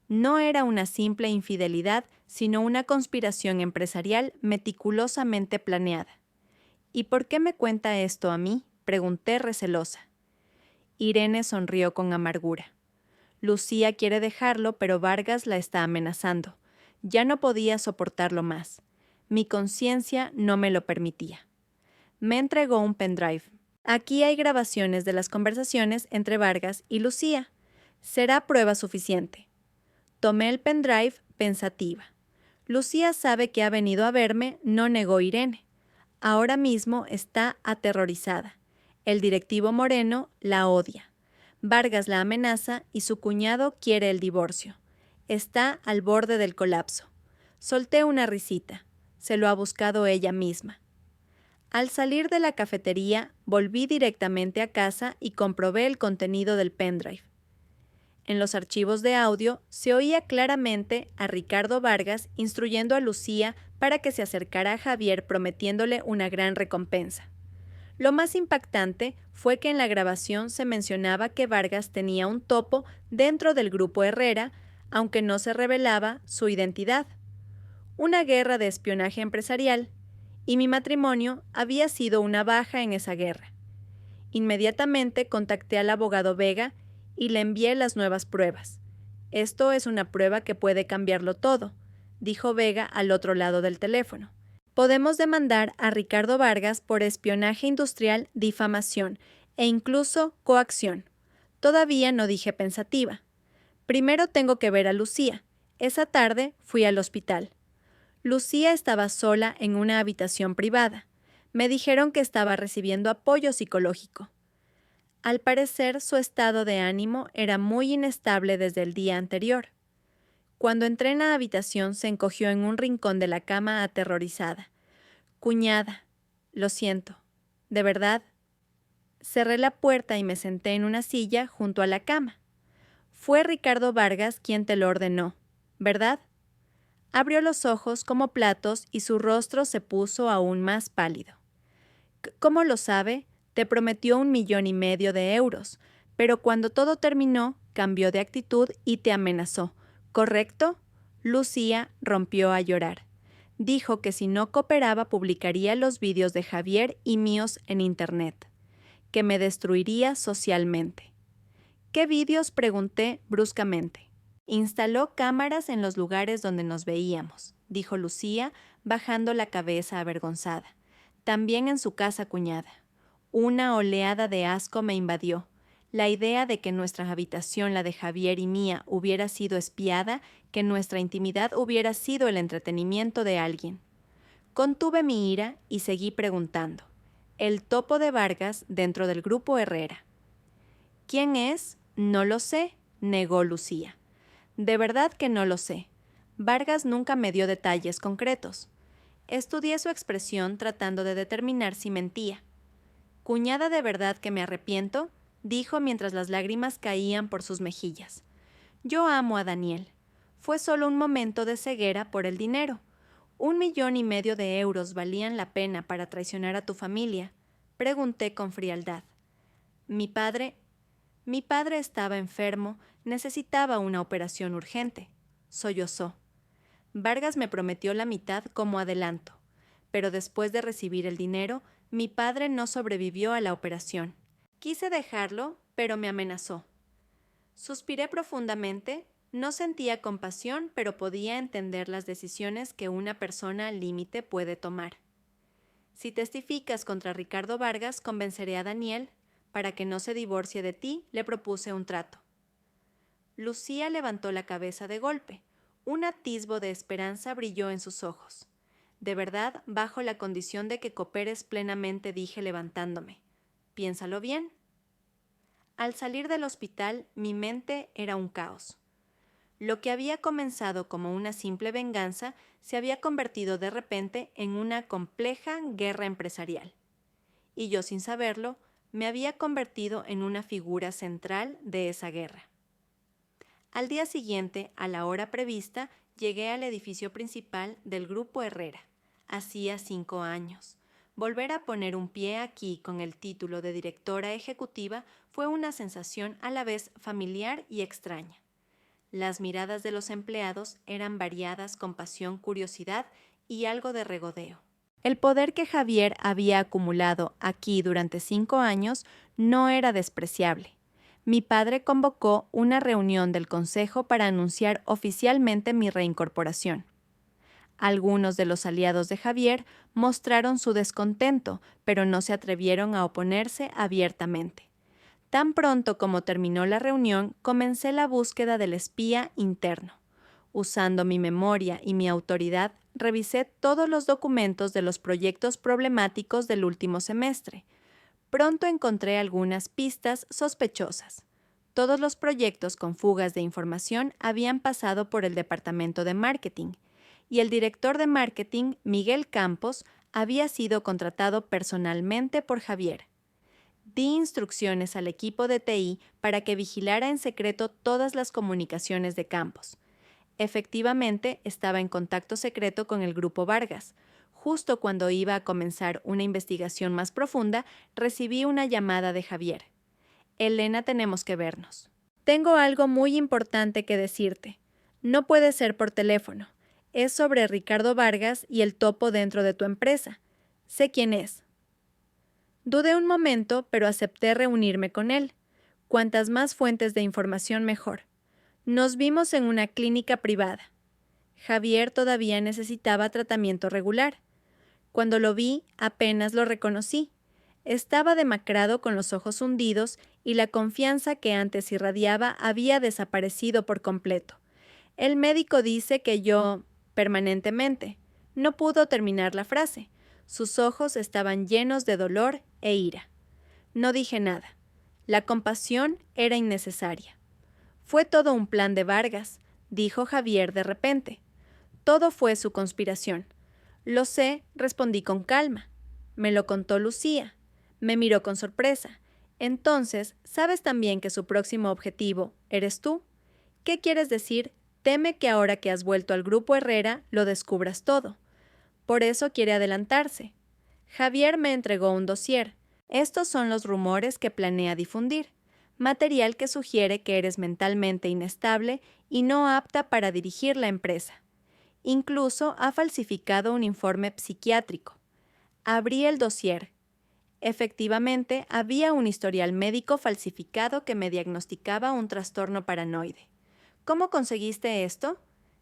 No era una simple infidelidad, sino una conspiración empresarial meticulosamente planeada. ¿Y por qué me cuenta esto a mí?, pregunté recelosa. Irene sonrió con amargura. Lucía quiere dejarlo, pero Vargas la está amenazando. Ya no podía soportarlo más. Mi conciencia no me lo permitía. Me entregó un pendrive. Aquí hay grabaciones de las conversaciones entre Vargas y Lucía. Será prueba suficiente. Tomé el pendrive pensativa. Lucía sabe que ha venido a verme, no negó Irene. Ahora mismo está aterrorizada. El directivo Moreno la odia. Vargas la amenaza y su cuñado quiere el divorcio. Está al borde del colapso. Solté una risita. Se lo ha buscado ella misma. Al salir de la cafetería, volví directamente a casa y comprobé el contenido del pendrive. En los archivos de audio se oía claramente a Ricardo Vargas instruyendo a Lucía para que se acercara a Javier prometiéndole una gran recompensa. Lo más impactante fue que en la grabación se mencionaba que Vargas tenía un topo dentro del grupo Herrera, aunque no se revelaba su identidad. Una guerra de espionaje empresarial, y mi matrimonio había sido una baja en esa guerra. Inmediatamente contacté al abogado Vega y le envié las nuevas pruebas. Esto es una prueba que puede cambiarlo todo, dijo Vega al otro lado del teléfono. Podemos demandar a Ricardo Vargas por espionaje industrial, difamación e incluso coacción. Todavía no dije pensativa. Primero tengo que ver a Lucía. Esa tarde fui al hospital. Lucía estaba sola en una habitación privada. Me dijeron que estaba recibiendo apoyo psicológico. Al parecer, su estado de ánimo era muy inestable desde el día anterior. Cuando entré en la habitación, se encogió en un rincón de la cama aterrorizada. Cuñada, lo siento, de verdad. Cerré la puerta y me senté en una silla junto a la cama. Fue Ricardo Vargas quien te lo ordenó, ¿verdad? Abrió los ojos como platos y su rostro se puso aún más pálido. ¿Cómo lo sabe? Te prometió 1,5 millones de euros, pero cuando todo terminó, cambió de actitud y te amenazó, ¿correcto? Lucía rompió a llorar. Dijo que si no cooperaba publicaría los vídeos de Javier y míos en Internet, que me destruiría socialmente. ¿Qué vídeos? Pregunté bruscamente. Instaló cámaras en los lugares donde nos veíamos, dijo Lucía, bajando la cabeza avergonzada. También en su casa, cuñada. Una oleada de asco me invadió. La idea de que nuestra habitación, la de Javier y mía, hubiera sido espiada, que nuestra intimidad hubiera sido el entretenimiento de alguien. Contuve mi ira y seguí preguntando. El topo de Vargas dentro del grupo Herrera. ¿Quién es? No lo sé, negó Lucía. De verdad que no lo sé. Vargas nunca me dio detalles concretos. Estudié su expresión tratando de determinar si mentía. Cuñada, de verdad que me arrepiento, dijo mientras las lágrimas caían por sus mejillas. Yo amo a Daniel. Fue solo un momento de ceguera por el dinero. 1,5 millones de euros valían la pena para traicionar a tu familia, pregunté con frialdad. Mi padre estaba enfermo, necesitaba una operación urgente, sollozó. Vargas me prometió la mitad como adelanto, pero después de recibir el dinero, mi padre no sobrevivió a la operación. Quise dejarlo, pero me amenazó. Suspiré profundamente, no sentía compasión, pero podía entender las decisiones que una persona al límite puede tomar. Si testificas contra Ricardo Vargas, convenceré a Daniel. Para que no se divorcie de ti, le propuse un trato. Lucía levantó la cabeza de golpe. Un atisbo de esperanza brilló en sus ojos. De verdad, bajo la condición de que cooperes plenamente, dije levantándome. Piénsalo bien. Al salir del hospital, mi mente era un caos. Lo que había comenzado como una simple venganza se había convertido de repente en una compleja guerra empresarial. Y yo, sin saberlo, me había convertido en una figura central de esa guerra. Al día siguiente, a la hora prevista, llegué al edificio principal del Grupo Herrera. Hacía 5 años. Volver a poner un pie aquí con el título de directora ejecutiva fue una sensación a la vez familiar y extraña. Las miradas de los empleados eran variadas con pasión, curiosidad y algo de regodeo. El poder que Javier había acumulado aquí durante 5 años no era despreciable. Mi padre convocó una reunión del consejo para anunciar oficialmente mi reincorporación. Algunos de los aliados de Javier mostraron su descontento, pero no se atrevieron a oponerse abiertamente. Tan pronto como terminó la reunión, comencé la búsqueda del espía interno. Usando mi memoria y mi autoridad, revisé todos los documentos de los proyectos problemáticos del último semestre. Pronto encontré algunas pistas sospechosas. Todos los proyectos con fugas de información habían pasado por el departamento de marketing, y el director de marketing, Miguel Campos, había sido contratado personalmente por Javier. Di instrucciones al equipo de TI para que vigilara en secreto todas las comunicaciones de Campos. Efectivamente, estaba en contacto secreto con el Grupo Vargas. Justo cuando iba a comenzar una investigación más profunda, recibí una llamada de Javier. Elena, tenemos que vernos. Tengo algo muy importante que decirte. No puede ser por teléfono. Es sobre Ricardo Vargas y el topo dentro de tu empresa. Sé quién es. Dudé un momento, pero acepté reunirme con él. Cuantas más fuentes de información, mejor. Nos vimos en una clínica privada. Javier todavía necesitaba tratamiento regular. Cuando lo vi, apenas lo reconocí. Estaba demacrado con los ojos hundidos y la confianza que antes irradiaba había desaparecido por completo. El médico dice que yo, permanentemente. No pudo terminar la frase. Sus ojos estaban llenos de dolor e ira. No dije nada. La compasión era innecesaria. Fue todo un plan de Vargas, dijo Javier de repente. Todo fue su conspiración. Lo sé, respondí con calma. Me lo contó Lucía. Me miró con sorpresa. Entonces, ¿sabes también que su próximo objetivo eres tú? ¿Qué quieres decir? Teme que ahora que has vuelto al Grupo Herrera lo descubras todo. Por eso quiere adelantarse. Javier me entregó un dossier. Estos son los rumores que planea difundir. Material que sugiere que eres mentalmente inestable y no apta para dirigir la empresa. Incluso ha falsificado un informe psiquiátrico. Abrí el dossier. Efectivamente, había un historial médico falsificado que me diagnosticaba un trastorno paranoide. ¿Cómo conseguiste esto?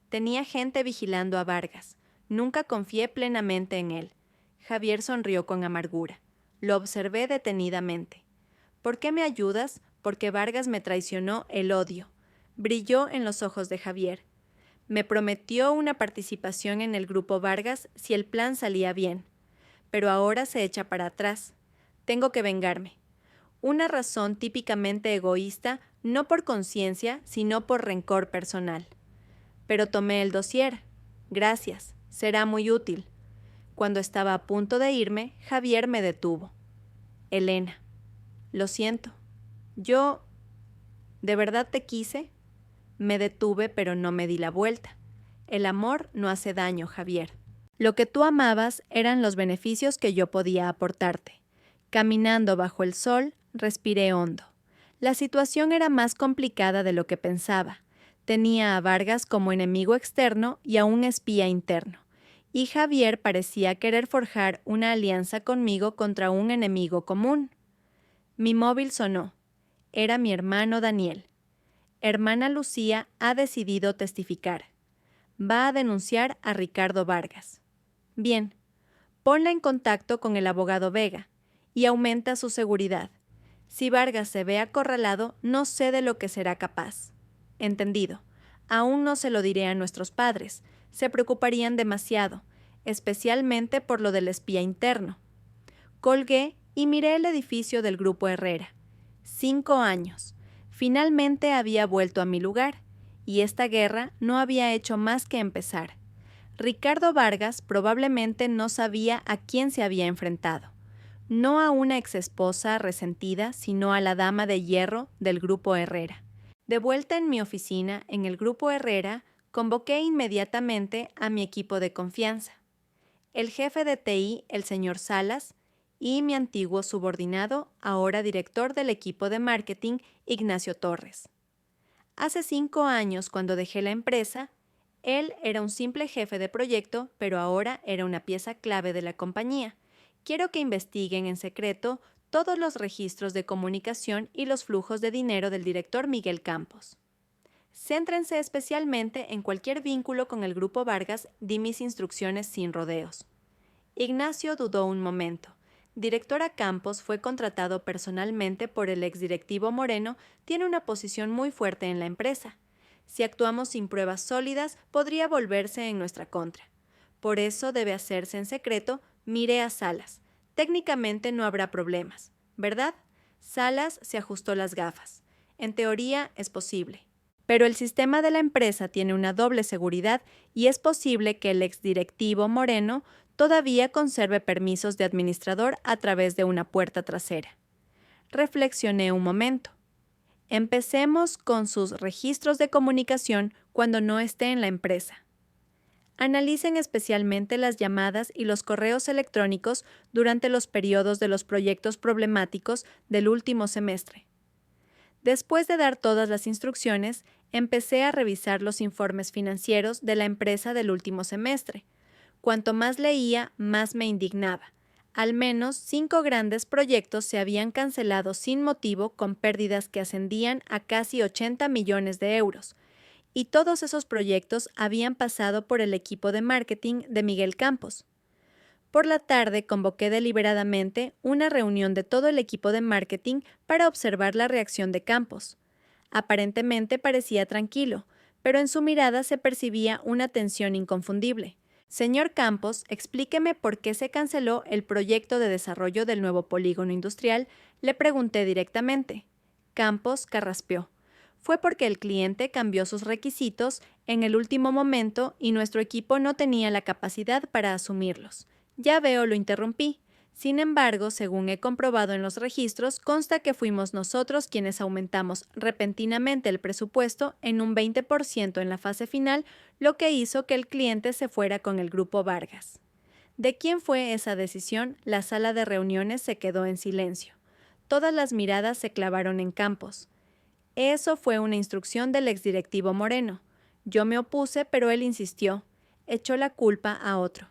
Tenía gente vigilando a Vargas. Nunca confié plenamente en él. Javier sonrió con amargura. Lo observé detenidamente. ¿Por qué me ayudas? Porque Vargas me traicionó el odio. Brilló en los ojos de Javier. Me prometió una participación en el Grupo Vargas si el plan salía bien. Pero ahora se echa para atrás. Tengo que vengarme. Una razón típicamente egoísta, no por conciencia, sino por rencor personal. Pero tomé el dossier. Gracias, será muy útil. Cuando estaba a punto de irme, Javier me detuvo. Elena, lo siento. Yo, ¿de verdad te quise? Me detuve, pero no me di la vuelta. El amor no hace daño, Javier. Lo que tú amabas eran los beneficios que yo podía aportarte. Caminando bajo el sol, respiré hondo. La situación era más complicada de lo que pensaba. Tenía a Vargas como enemigo externo y a un espía interno. Y Javier parecía querer forjar una alianza conmigo contra un enemigo común. Mi móvil sonó. Era mi hermano Daniel. Hermana Lucía ha decidido testificar. Va a denunciar a Ricardo Vargas. Bien, ponla en contacto con el abogado Vega y aumenta su seguridad. Si Vargas se ve acorralado, no sé de lo que será capaz. Entendido. Aún no se lo diré a nuestros padres. Se preocuparían demasiado, especialmente por lo del espía interno. Colgué y miré el edificio del Grupo Herrera. 5 años. Finalmente había vuelto a mi lugar, y esta guerra no había hecho más que empezar. Ricardo Vargas probablemente no sabía a quién se había enfrentado. No a una exesposa resentida, sino a la dama de hierro del Grupo Herrera. De vuelta en mi oficina, en el Grupo Herrera, convoqué inmediatamente a mi equipo de confianza. El jefe de TI, el señor Salas, y mi antiguo subordinado, ahora director del equipo de marketing, Ignacio Torres. Hace 5 años, cuando dejé la empresa, él era un simple jefe de proyecto, pero ahora era una pieza clave de la compañía. Quiero que investiguen en secreto todos los registros de comunicación y los flujos de dinero del director Miguel Campos. Céntrense especialmente en cualquier vínculo con el Grupo Vargas, di mis instrucciones sin rodeos. Ignacio dudó un momento. Directora Campos fue contratado personalmente por el exdirectivo Moreno, tiene una posición muy fuerte en la empresa. Si actuamos sin pruebas sólidas, podría volverse en nuestra contra. Por eso debe hacerse en secreto. Miré a Salas. Técnicamente no habrá problemas, ¿verdad? Salas se ajustó las gafas. En teoría es posible. pero el sistema de la empresa tiene una doble seguridad y es posible que el exdirectivo Moreno todavía conserve permisos de administrador a través de una puerta trasera. Reflexioné un momento. Empecemos con sus registros de comunicación cuando no esté en la empresa. Analicen especialmente las llamadas y los correos electrónicos durante los periodos de los proyectos problemáticos del último semestre. Después de dar todas las instrucciones, empecé a revisar los informes financieros de la empresa del último semestre. Cuanto más leía, más me indignaba. Al menos 5 grandes proyectos se habían cancelado sin motivo con pérdidas que ascendían a casi 80 millones de euros. Y todos esos proyectos habían pasado por el equipo de marketing de Miguel Campos. Por la tarde convoqué deliberadamente una reunión de todo el equipo de marketing para observar la reacción de Campos. Aparentemente parecía tranquilo, pero en su mirada se percibía una tensión inconfundible. Señor Campos, explíqueme por qué se canceló el proyecto de desarrollo del nuevo polígono industrial, le pregunté directamente. Campos carraspeó. Fue porque el cliente cambió sus requisitos en el último momento y nuestro equipo no tenía la capacidad para asumirlos. Ya veo, lo interrumpí. Sin embargo, según he comprobado en los registros, consta que fuimos nosotros quienes aumentamos repentinamente el presupuesto en un 20% en la fase final, lo que hizo que el cliente se fuera con el Grupo Vargas. ¿De quién fue esa decisión? La sala de reuniones se quedó en silencio. Todas las miradas se clavaron en Campos. Eso fue una instrucción del exdirectivo Moreno. Yo me opuse, pero él insistió. Echó la culpa a otro.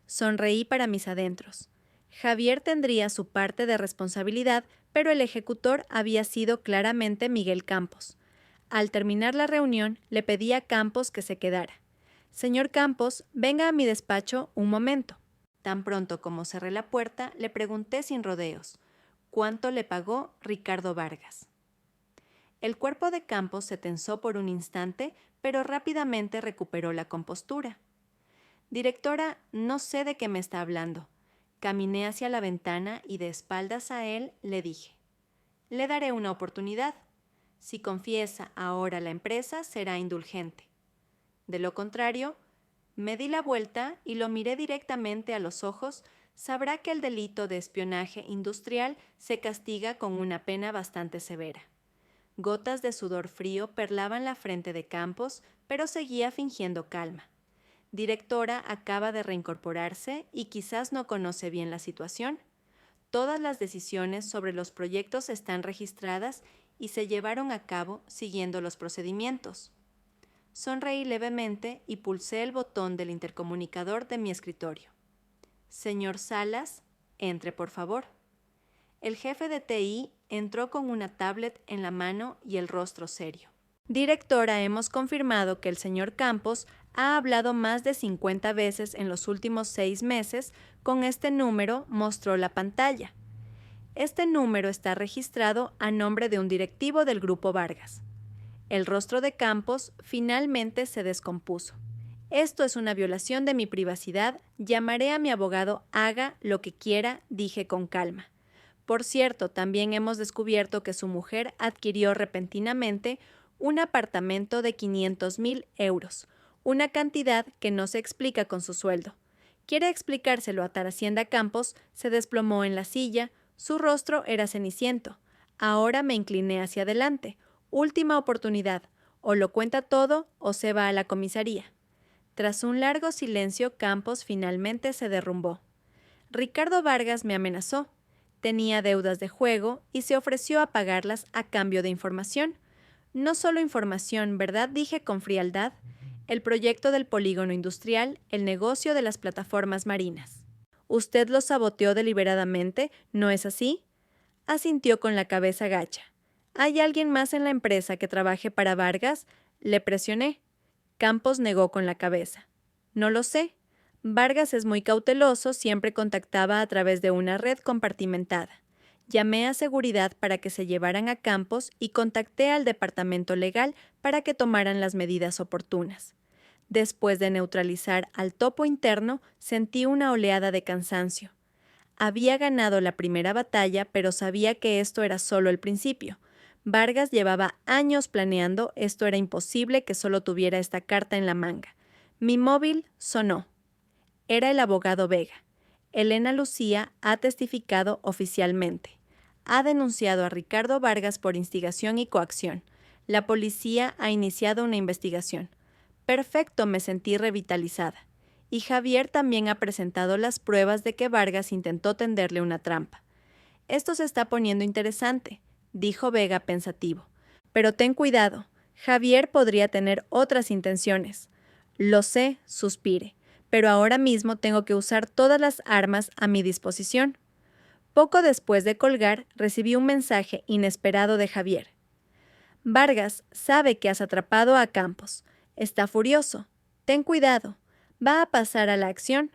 Sonreí para mis adentros. Javier tendría su parte de responsabilidad, pero el ejecutor había sido claramente Miguel Campos. Al terminar la reunión, le pedí a Campos que se quedara. Señor Campos, venga a mi despacho un momento. Tan pronto como cerré la puerta, le pregunté sin rodeos. ¿Cuánto le pagó Ricardo Vargas? El cuerpo de Campos se tensó por un instante, pero rápidamente recuperó la compostura. Directora, no sé de qué me está hablando. Caminé hacia la ventana y de espaldas a él le dije. Le daré una oportunidad. Si confiesa ahora la empresa, será indulgente. De lo contrario, me di la vuelta y lo miré directamente a los ojos. Sabrá que el delito de espionaje industrial se castiga con una pena bastante severa. Gotas de sudor frío perlaban la frente de Campos, pero seguía fingiendo calma. Directora acaba de reincorporarse y quizás no conoce bien la situación. Todas las decisiones sobre los proyectos están registradas y se llevaron a cabo siguiendo los procedimientos. Sonreí levemente y pulsé el botón del intercomunicador de mi escritorio. Señor Salas, entre por favor. El jefe de TI entró con una tablet en la mano y el rostro serio. Directora, hemos confirmado que el señor Campos ha hablado más de 50 veces en los últimos 6 meses con este número, mostró la pantalla. Este número está registrado a nombre de un directivo del Grupo Vargas. El rostro de Campos finalmente se descompuso. Esto es una violación de mi privacidad. Llamaré a mi abogado, haga lo que quiera, dije con calma. Por cierto, también hemos descubierto que su mujer adquirió repentinamente un apartamento de 500.000 euros, una cantidad que no se explica con su sueldo. Quiere explicárselo a Hacienda Campos, se desplomó en la silla, su rostro era ceniciento. Ahora me incliné hacia adelante. Última oportunidad, o lo cuenta todo o se va a la comisaría. Tras un largo silencio, Campos finalmente se derrumbó. Ricardo Vargas me amenazó. Tenía deudas de juego y se ofreció a pagarlas a cambio de información. No solo información, ¿verdad? Dije con frialdad. El proyecto del polígono industrial, el negocio de las plataformas marinas. ¿Usted lo saboteó deliberadamente? ¿No es así? Asintió con la cabeza gacha. ¿Hay alguien más en la empresa que trabaje para Vargas? Le presioné. Campos negó con la cabeza. No lo sé. Vargas es muy cauteloso, siempre contactaba a través de una red compartimentada. Llamé a seguridad para que se llevaran a Campos y contacté al departamento legal para que tomaran las medidas oportunas. Después de neutralizar al topo interno, sentí una oleada de cansancio. Había ganado la primera batalla, pero sabía que esto era solo el principio. Vargas llevaba años planeando, esto era imposible que solo tuviera esta carta en la manga. Mi móvil sonó. Era el abogado Vega. Elena Lucía ha testificado oficialmente. Ha denunciado a Ricardo Vargas por instigación y coacción. La policía ha iniciado una investigación. Perfecto, me sentí revitalizada. Y Javier también ha presentado las pruebas de que Vargas intentó tenderle una trampa. Esto se está poniendo interesante, dijo Vega pensativo. Pero ten cuidado, Javier podría tener otras intenciones. Lo sé, suspiré, pero ahora mismo tengo que usar todas las armas a mi disposición. Poco después de colgar, recibí un mensaje inesperado de Javier. Vargas sabe que has atrapado a Campos. Está furioso. Ten cuidado. Va a pasar a la acción.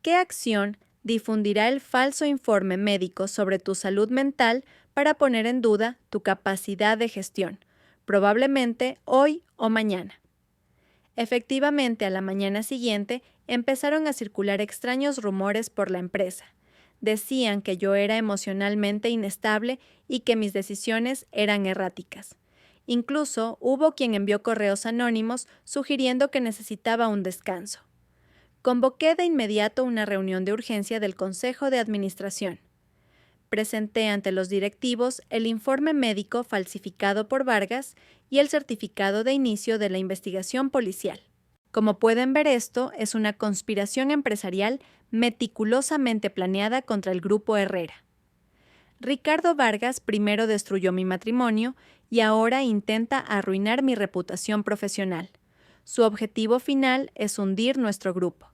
¿Qué acción? Difundirá el falso informe médico sobre tu salud mental para poner en duda tu capacidad de gestión, probablemente hoy o mañana. Efectivamente, a la mañana siguiente empezaron a circular extraños rumores por la empresa. Decían que yo era emocionalmente inestable y que mis decisiones eran erráticas. Incluso hubo quien envió correos anónimos sugiriendo que necesitaba un descanso. Convoqué de inmediato una reunión de urgencia del Consejo de Administración. Presenté ante los directivos el informe médico falsificado por Vargas y el certificado de inicio de la investigación policial. Como pueden ver, esto es una conspiración empresarial meticulosamente planeada contra el Grupo Herrera. Ricardo Vargas primero destruyó mi matrimonio y ahora intenta arruinar mi reputación profesional. Su objetivo final es hundir nuestro grupo.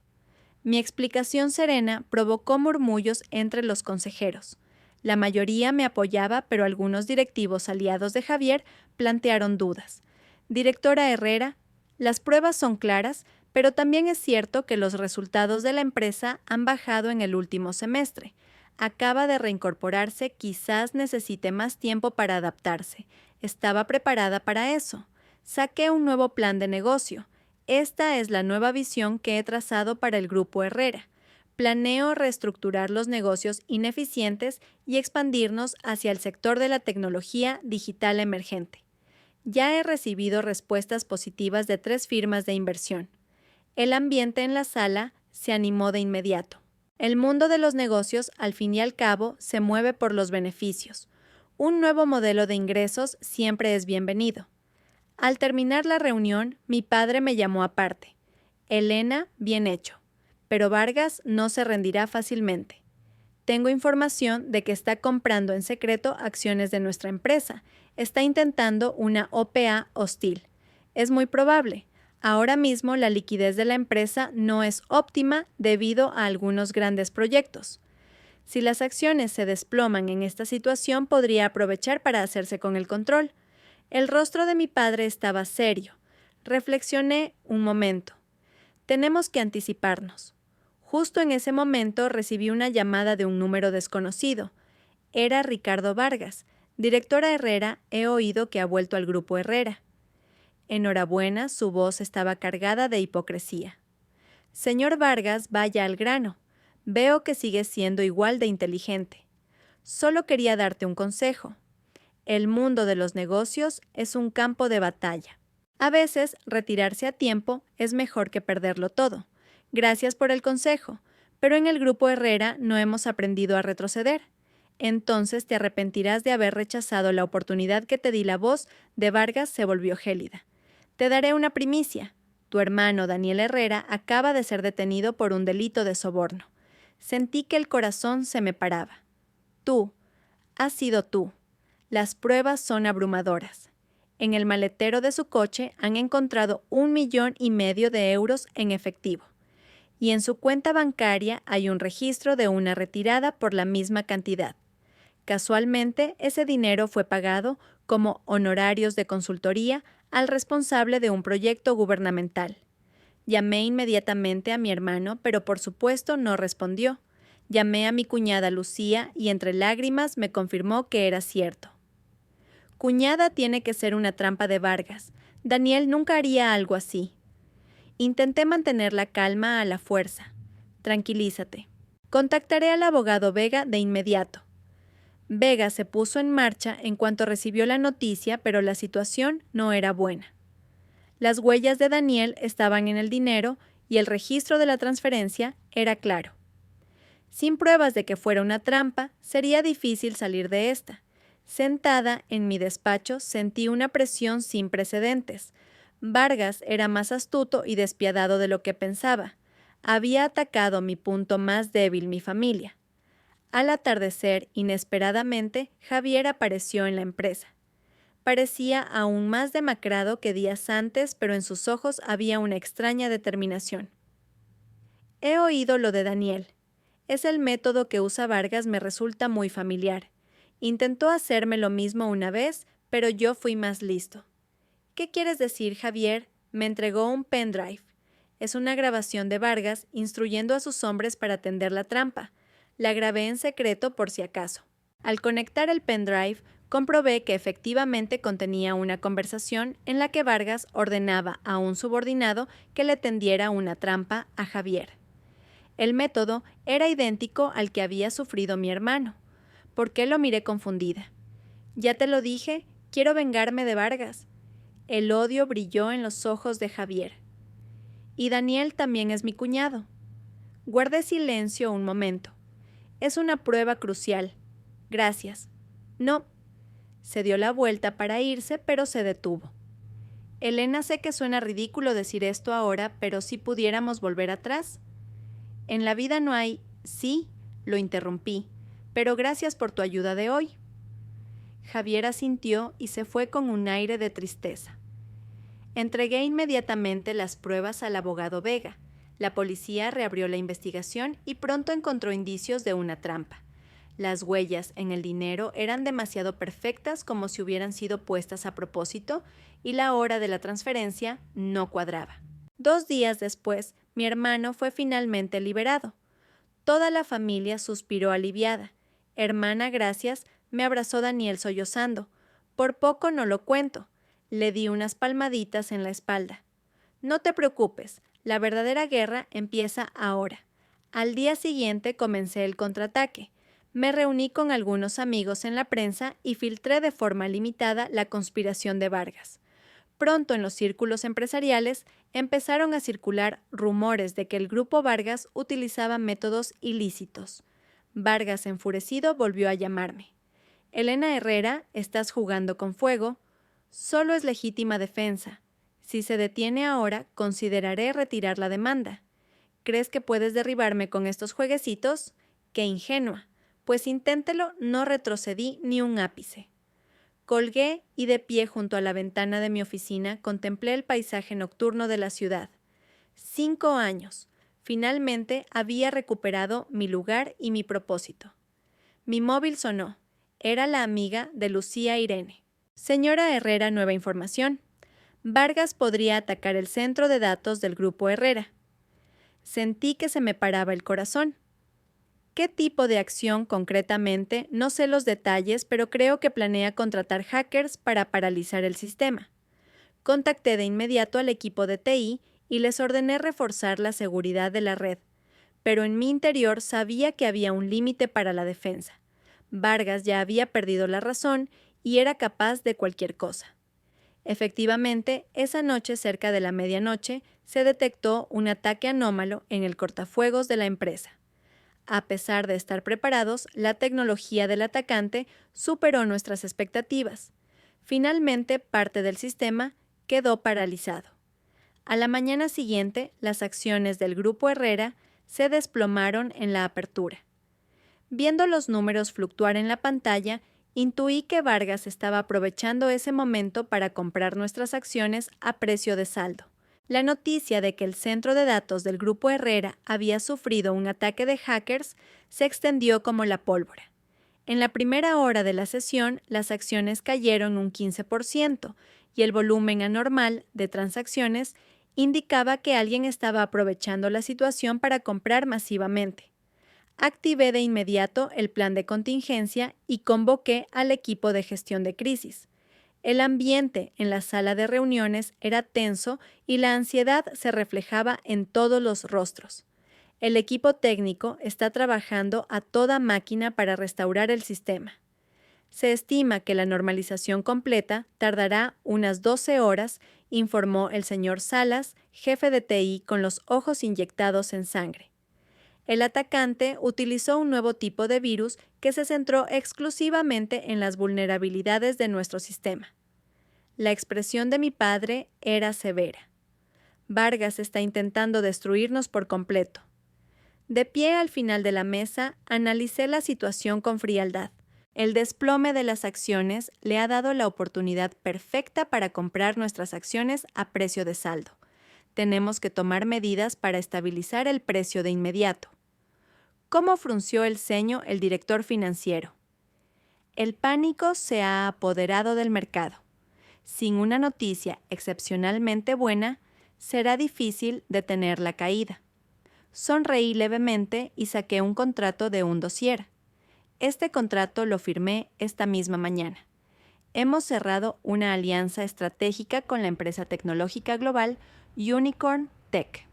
Mi explicación serena provocó murmullos entre los consejeros. La mayoría me apoyaba, pero algunos directivos aliados de Javier plantearon dudas. Directora Herrera, las pruebas son claras, pero también es cierto que los resultados de la empresa han bajado en el último semestre. Acaba de reincorporarse, quizás necesite más tiempo para adaptarse. Estaba preparada para eso. Saqué un nuevo plan de negocio. Esta es la nueva visión que he trazado para el Grupo Herrera. Planeo reestructurar los negocios ineficientes y expandirnos hacia el sector de la tecnología digital emergente. Ya he recibido respuestas positivas de 3 firmas de inversión. El ambiente en la sala se animó de inmediato. El mundo de los negocios, al fin y al cabo, se mueve por los beneficios. Un nuevo modelo de ingresos siempre es bienvenido. Al terminar la reunión, mi padre me llamó aparte. Elena, bien hecho. Pero Vargas no se rendirá fácilmente. Tengo información de que está comprando en secreto acciones de nuestra empresa. Está intentando una OPA hostil. Es muy probable. Ahora mismo la liquidez de la empresa no es óptima debido a algunos grandes proyectos. Si las acciones se desploman en esta situación, podría aprovechar para hacerse con el control. El rostro de mi padre estaba serio. Reflexioné un momento. Tenemos que anticiparnos. Justo en ese momento recibí una llamada de un número desconocido. Era Ricardo Vargas. Directora Herrera, he oído que ha vuelto al Grupo Herrera. Enhorabuena, su voz estaba cargada de hipocresía. Señor Vargas, vaya al grano. Veo que sigue siendo igual de inteligente. Solo quería darte un consejo. El mundo de los negocios es un campo de batalla. A veces, retirarse a tiempo es mejor que perderlo todo. Gracias por el consejo, pero en el Grupo Herrera no hemos aprendido a retroceder. Entonces te arrepentirás de haber rechazado la oportunidad que te di. La voz de Vargas se volvió gélida. Te daré una primicia. Tu hermano Daniel Herrera acaba de ser detenido por un delito de soborno. Sentí que el corazón se me paraba. Tú, has sido tú. Las pruebas son abrumadoras. En el maletero de su coche han encontrado 1,5 millones de euros en efectivo. Y en su cuenta bancaria hay un registro de una retirada por la misma cantidad. Casualmente, ese dinero fue pagado como honorarios de consultoría al responsable de un proyecto gubernamental. Llamé inmediatamente a mi hermano, pero por supuesto no respondió. Llamé a mi cuñada Lucía y entre lágrimas me confirmó que era cierto. Cuñada, tiene que ser una trampa de Vargas. Daniel nunca haría algo así. Intenté mantener la calma a la fuerza. Tranquilízate. Contactaré al abogado Vega de inmediato. Vega se puso en marcha en cuanto recibió la noticia, pero la situación no era buena. Las huellas de Daniel estaban en el dinero y el registro de la transferencia era claro. Sin pruebas de que fuera una trampa, sería difícil salir de esta. Sentada en mi despacho, sentí una presión sin precedentes. Vargas era más astuto y despiadado de lo que pensaba. Había atacado mi punto más débil, mi familia. Al atardecer, inesperadamente, Javier apareció en la empresa. Parecía aún más demacrado que días antes, pero en sus ojos había una extraña determinación. He oído lo de Daniel. Es el método que usa Vargas, me resulta muy familiar. Intentó hacerme lo mismo una vez, pero yo fui más listo. ¿Qué quieres decir, Javier? Me entregó un pendrive. Es una grabación de Vargas instruyendo a sus hombres para tender la trampa. La grabé en secreto por si acaso. Al conectar el pendrive, comprobé que efectivamente contenía una conversación en la que Vargas ordenaba a un subordinado que le tendiera una trampa a Javier. El método era idéntico al que había sufrido mi hermano. ¿Por qué lo miré confundida? Ya te lo dije, quiero vengarme de Vargas. El odio brilló en los ojos de Javier. Y Daniel también es mi cuñado. Guardé silencio un momento. Es una prueba crucial. Gracias. No. Se dio la vuelta para irse, pero se detuvo. Elena, sé que suena ridículo decir esto ahora, pero si pudiéramos volver atrás. En la vida no hay... Sí, lo interrumpí, pero gracias por tu ayuda de hoy. Javier asintió y se fue con un aire de tristeza. Entregué inmediatamente las pruebas al abogado Vega. La policía reabrió la investigación y pronto encontró indicios de una trampa. Las huellas en el dinero eran demasiado perfectas como si hubieran sido puestas a propósito y la hora de la transferencia no cuadraba. 2 días después, mi hermano fue finalmente liberado. Toda la familia suspiró aliviada. Hermana, gracias, me abrazó Daniel sollozando. Por poco no lo cuento. Le di unas palmaditas en la espalda. No te preocupes, la verdadera guerra empieza ahora. Al día siguiente comencé el contraataque. Me reuní con algunos amigos en la prensa y filtré de forma limitada la conspiración de Vargas. Pronto en los círculos empresariales empezaron a circular rumores de que el grupo Vargas utilizaba métodos ilícitos. Vargas, enfurecido, volvió a llamarme. Elena Herrera, estás jugando con fuego. Solo es legítima defensa. Si se detiene ahora, consideraré retirar la demanda. ¿Crees que puedes derribarme con estos jueguecitos? ¡Qué ingenua! Pues inténtelo, no retrocedí ni un ápice. Colgué y de pie junto a la ventana de mi oficina contemplé el paisaje nocturno de la ciudad. 5 años. Finalmente había recuperado mi lugar y mi propósito. Mi móvil sonó. Era la amiga de Lucía Irene. Señora Herrera, nueva información. Vargas podría atacar el centro de datos del grupo Herrera. Sentí que se me paraba el corazón. ¿Qué tipo de acción concretamente? No sé los detalles, pero creo que planea contratar hackers para paralizar el sistema. Contacté de inmediato al equipo de TI y les ordené reforzar la seguridad de la red, pero en mi interior sabía que había un límite para la defensa. Vargas ya había perdido la razón y era capaz de cualquier cosa. Efectivamente, esa noche cerca de la medianoche se detectó un ataque anómalo en el cortafuegos de la empresa. A pesar de estar preparados, la tecnología del atacante superó nuestras expectativas. Finalmente, parte del sistema quedó paralizado. A la mañana siguiente, las acciones del grupo Herrera se desplomaron en la apertura. Viendo los números fluctuar en la pantalla, intuí que Vargas estaba aprovechando ese momento para comprar nuestras acciones a precio de saldo. La noticia de que el centro de datos del grupo Herrera había sufrido un ataque de hackers se extendió como la pólvora. En la primera hora de la sesión, las acciones cayeron un 15% y el volumen anormal de transacciones indicaba que alguien estaba aprovechando la situación para comprar masivamente. Activé de inmediato el plan de contingencia y convoqué al equipo de gestión de crisis. El ambiente en la sala de reuniones era tenso y la ansiedad se reflejaba en todos los rostros. El equipo técnico está trabajando a toda máquina para restaurar el sistema. Se estima que la normalización completa tardará unas 12 horas, informó el señor Salas, jefe de TI con los ojos inyectados en sangre. El atacante utilizó un nuevo tipo de virus que se centró exclusivamente en las vulnerabilidades de nuestro sistema. La expresión de mi padre era severa. Vargas está intentando destruirnos por completo. De pie al final de la mesa, analicé la situación con frialdad. El desplome de las acciones le ha dado la oportunidad perfecta para comprar nuestras acciones a precio de saldo. Tenemos que tomar medidas para estabilizar el precio de inmediato. ¿Cómo frunció el ceño el director financiero? El pánico se ha apoderado del mercado. Sin una noticia excepcionalmente buena, será difícil detener la caída. Sonreí levemente y saqué un contrato de un dossier. Este contrato lo firmé esta misma mañana. Hemos cerrado una alianza estratégica con la empresa tecnológica global Unicorn Tech.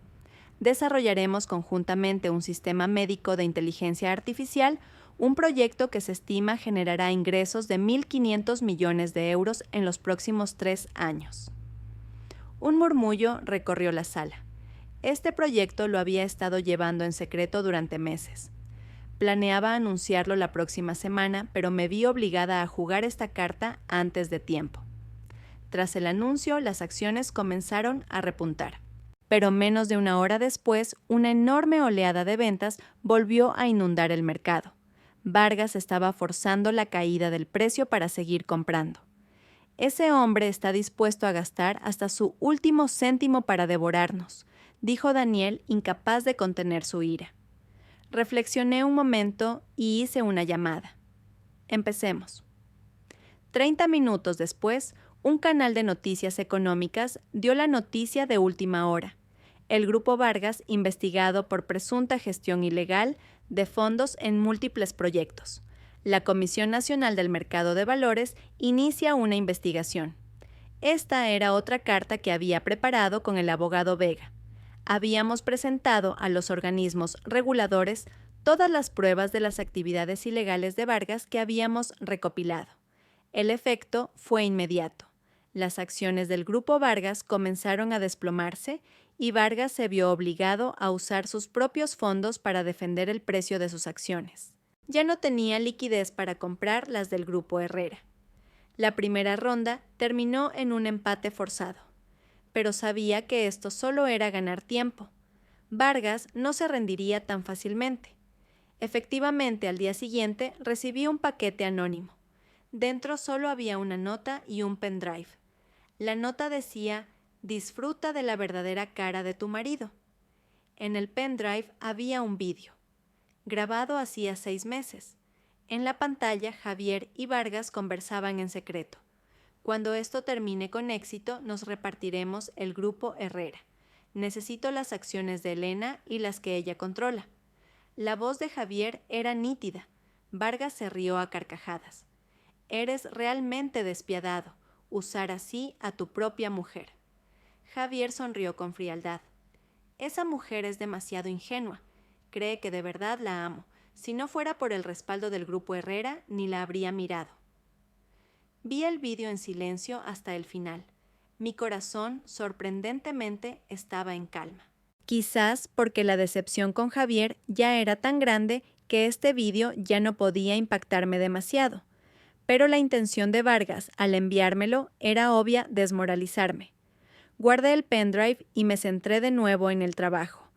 Desarrollaremos conjuntamente un sistema médico de inteligencia artificial, un proyecto que se estima generará ingresos de 1.500 millones de euros en los próximos 3 años. Un murmullo recorrió la sala. Este proyecto lo había estado llevando en secreto durante meses. Planeaba anunciarlo la próxima semana, pero me vi obligada a jugar esta carta antes de tiempo. Tras el anuncio, las acciones comenzaron a repuntar. Pero menos de una hora después, una enorme oleada de ventas volvió a inundar el mercado. Vargas estaba forzando la caída del precio para seguir comprando. Ese hombre está dispuesto a gastar hasta su último céntimo para devorarnos, dijo Daniel, incapaz de contener su ira. Reflexioné un momento y hice una llamada. Empecemos. 30 minutos después, un canal de noticias económicas dio la noticia de última hora. El Grupo Vargas, investigado por presunta gestión ilegal de fondos en múltiples proyectos. La Comisión Nacional del Mercado de Valores inicia una investigación. Esta era otra carta que había preparado con el abogado Vega. Habíamos presentado a los organismos reguladores todas las pruebas de las actividades ilegales de Vargas que habíamos recopilado. El efecto fue inmediato. Las acciones del Grupo Vargas comenzaron a desplomarse y Vargas se vio obligado a usar sus propios fondos para defender el precio de sus acciones. Ya no tenía liquidez para comprar las del Grupo Herrera. La primera ronda terminó en un empate forzado. Pero sabía que esto solo era ganar tiempo. Vargas no se rendiría tan fácilmente. Efectivamente, al día siguiente recibí un paquete anónimo. Dentro solo había una nota y un pendrive. La nota decía: «Disfruta de la verdadera cara de tu marido». En el pendrive había un vídeo, grabado hacía 6 meses. En la pantalla, Javier y Vargas conversaban en secreto. Cuando esto termine con éxito, nos repartiremos el Grupo Herrera. Necesito las acciones de Elena y las que ella controla. La voz de Javier era nítida. Vargas se rió a carcajadas. Eres realmente despiadado, usar así a tu propia mujer. Javier sonrió con frialdad. Esa mujer es demasiado ingenua. Cree que de verdad la amo. Si no fuera por el respaldo del Grupo Herrera, ni la habría mirado. Vi el vídeo en silencio hasta el final. Mi corazón, sorprendentemente, estaba en calma. Quizás porque la decepción con Javier ya era tan grande que este vídeo ya no podía impactarme demasiado. Pero la intención de Vargas, al enviármelo, era obvia: desmoralizarme. Guardé el pendrive y me centré de nuevo en el trabajo.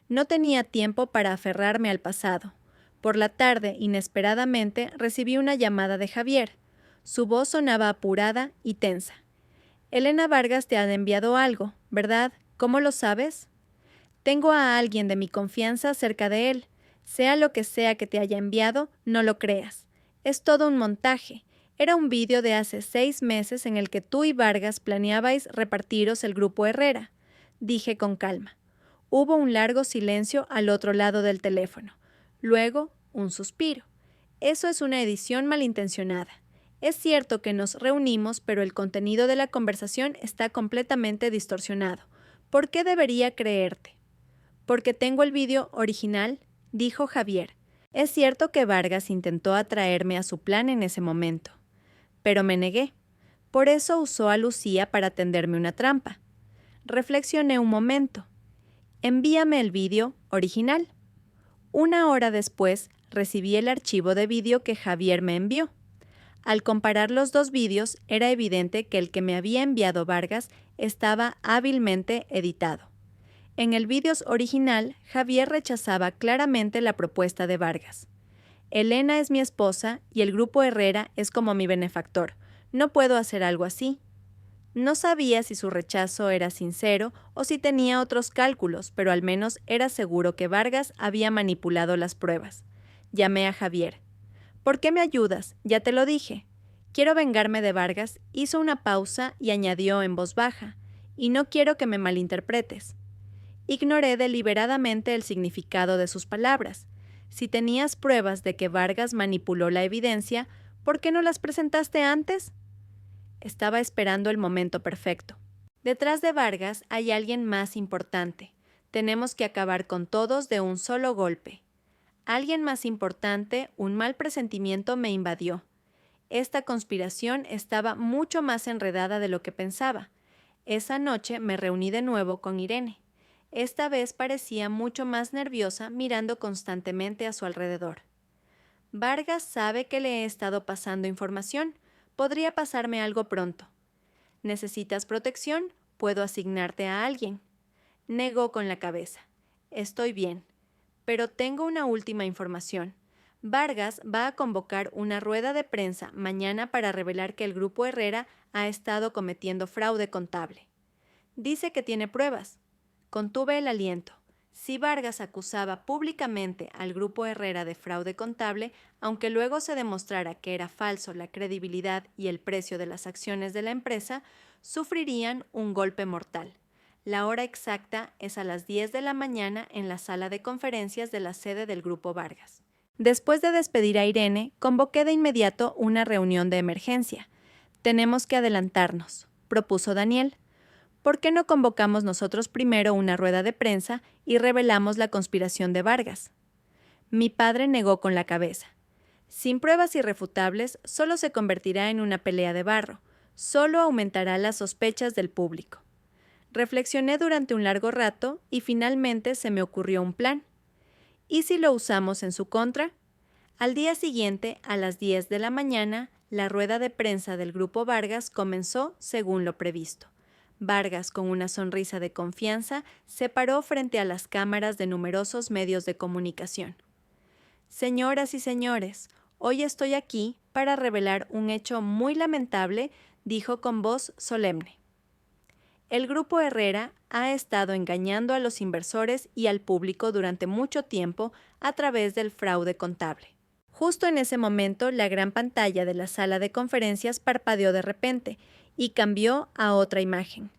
No tenía tiempo para aferrarme al pasado. Por la tarde, inesperadamente, recibí una llamada de Javier. Su voz sonaba apurada y tensa. Elena Vargas te ha enviado algo, ¿verdad? ¿Cómo lo sabes? Tengo a alguien de mi confianza cerca de él. Sea lo que sea que te haya enviado, no lo creas. Es todo un montaje. Era un vídeo de hace 6 meses en el que tú y Vargas planeabais repartiros el Grupo Herrera. Dije con calma. Hubo un largo silencio al otro lado del teléfono. Luego, un suspiro. Eso es una edición malintencionada. Es cierto que nos reunimos, pero el contenido de la conversación está completamente distorsionado. ¿Por qué debería creerte? Porque tengo el vídeo original, dijo Javier. Es cierto que Vargas intentó atraerme a su plan en ese momento. pero me negué. Por eso usó a Lucía para tenderme una trampa. Reflexioné un momento. Envíame el vídeo original. 1 hora después, recibí el archivo de vídeo que Javier me envió. Al comparar los dos vídeos, era evidente que el que me había enviado Vargas estaba hábilmente editado. En el vídeo original, Javier rechazaba claramente la propuesta de Vargas. Elena es mi esposa y el Grupo Herrera es como mi benefactor. No puedo hacer algo así. No sabía si su rechazo era sincero o si tenía otros cálculos, pero al menos era seguro que Vargas había manipulado las pruebas. Llamé a Javier. ¿Por qué me ayudas? Ya te lo dije. Quiero vengarme de Vargas. Hizo una pausa y añadió en voz baja. Y no quiero que me malinterpretes. Ignoré deliberadamente el significado de sus palabras. Si tenías pruebas de que Vargas manipuló la evidencia, ¿por qué no las presentaste antes? Estaba esperando el momento perfecto. Detrás de Vargas hay alguien más importante. Tenemos que acabar con todos de un solo golpe. Alguien más importante, un mal presentimiento me invadió. Esta conspiración estaba mucho más enredada de lo que pensaba. Esa noche me reuní de nuevo con Irene. Esta vez parecía mucho más nerviosa, mirando constantemente a su alrededor. Vargas sabe que le he estado pasando información. Podría pasarme algo pronto. ¿Necesitas protección? Puedo asignarte a alguien. Negó con la cabeza. Estoy bien. Pero tengo una última información. Vargas va a convocar una rueda de prensa mañana para revelar que el Grupo Herrera ha estado cometiendo fraude contable. Dice que tiene pruebas. Contuve el aliento. Si Vargas acusaba públicamente al Grupo Herrera de fraude contable, aunque luego se demostrara que era falso la credibilidad y el precio de las acciones de la empresa, sufrirían un golpe mortal. La hora exacta es a las 10 de la mañana en la sala de conferencias de la sede del Grupo Vargas. Después de despedir a Irene, convoqué de inmediato una reunión de emergencia. Tenemos que adelantarnos, propuso Daniel. ¿Por qué no convocamos nosotros primero una rueda de prensa y revelamos la conspiración de Vargas? Mi padre negó con la cabeza. Sin pruebas irrefutables, solo se convertirá en una pelea de barro, solo aumentará las sospechas del público. Reflexioné durante un largo rato y finalmente se me ocurrió un plan. ¿Y si lo usamos en su contra? Al día siguiente, a las 10 de la mañana, la rueda de prensa del Grupo Vargas comenzó según lo previsto. Vargas, con una sonrisa de confianza, se paró frente a las cámaras de numerosos medios de comunicación. Señoras y señores, hoy estoy aquí para revelar un hecho muy lamentable, dijo con voz solemne. El Grupo Herrera ha estado engañando a los inversores y al público durante mucho tiempo a través del fraude contable. Justo en ese momento, la gran pantalla de la sala de conferencias parpadeó de repente y cambió a otra imagen.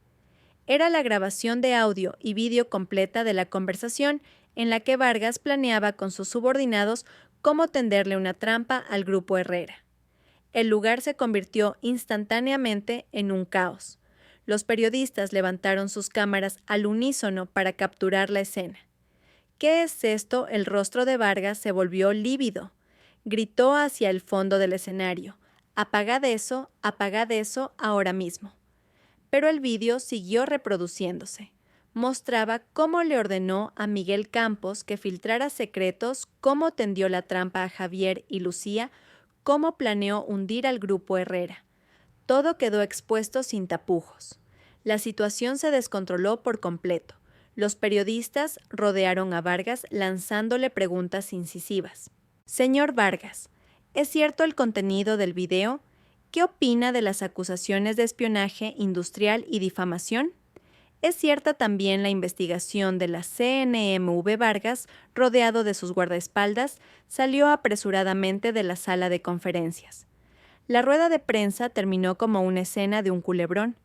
Era la grabación de audio y vídeo completa de la conversación en la que Vargas planeaba con sus subordinados cómo tenderle una trampa al Grupo Herrera. El lugar se convirtió instantáneamente en un caos. Los periodistas levantaron sus cámaras al unísono para capturar la escena. ¿Qué es esto? El rostro de Vargas se volvió lívido. Gritó hacia el fondo del escenario. Apagad eso ahora mismo. Pero el vídeo siguió reproduciéndose. Mostraba cómo le ordenó a Miguel Campos que filtrara secretos, cómo tendió la trampa a Javier y Lucía, cómo planeó hundir al Grupo Herrera. Todo quedó expuesto sin tapujos. La situación se descontroló por completo. Los periodistas rodearon a Vargas lanzándole preguntas incisivas. Señor Vargas, ¿es cierto el contenido del video? ¿Qué opina de las acusaciones de espionaje industrial y difamación? ¿Es cierta también la investigación de la CNMV Vargas, rodeado de sus guardaespaldas, salió apresuradamente de la sala de conferencias? La rueda de prensa terminó como una escena de un culebrón.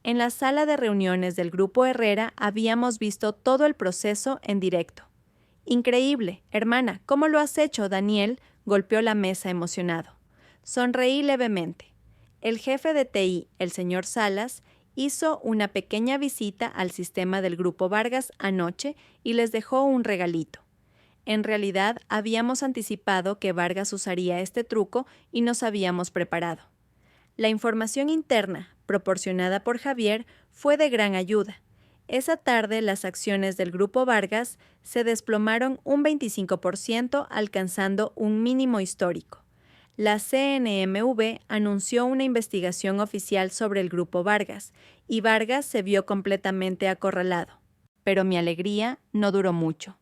En la sala de reuniones del Grupo Herrera habíamos visto todo el proceso en directo. Increíble, hermana, ¿cómo lo has hecho, Daniel? Golpeó la mesa emocionado. Sonreí levemente. El jefe de TI, el señor Salas, hizo una pequeña visita al sistema del Grupo Vargas anoche y les dejó un regalito. En realidad, habíamos anticipado que Vargas usaría este truco y nos habíamos preparado. La información interna, proporcionada por Javier, fue de gran ayuda. Esa tarde las acciones del Grupo Vargas se desplomaron un 25%, alcanzando un mínimo histórico. La CNMV anunció una investigación oficial sobre el Grupo Vargas, y Vargas se vio completamente acorralado. Pero mi alegría no duró mucho.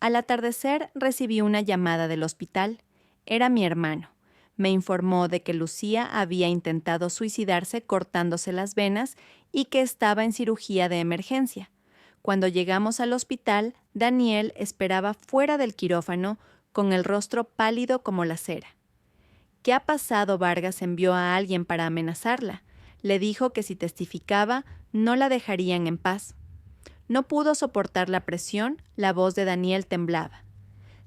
Al atardecer recibí una llamada del hospital. Era mi hermano. Me informó de que Lucía había intentado suicidarse cortándose las venas y que estaba en cirugía de emergencia. Cuando llegamos al hospital, Daniel esperaba fuera del quirófano con el rostro pálido como la cera. ¿Qué ha pasado? Vargas envió a alguien para amenazarla. Le dijo que si testificaba, no la dejarían en paz. No pudo soportar la presión, la voz de Daniel temblaba.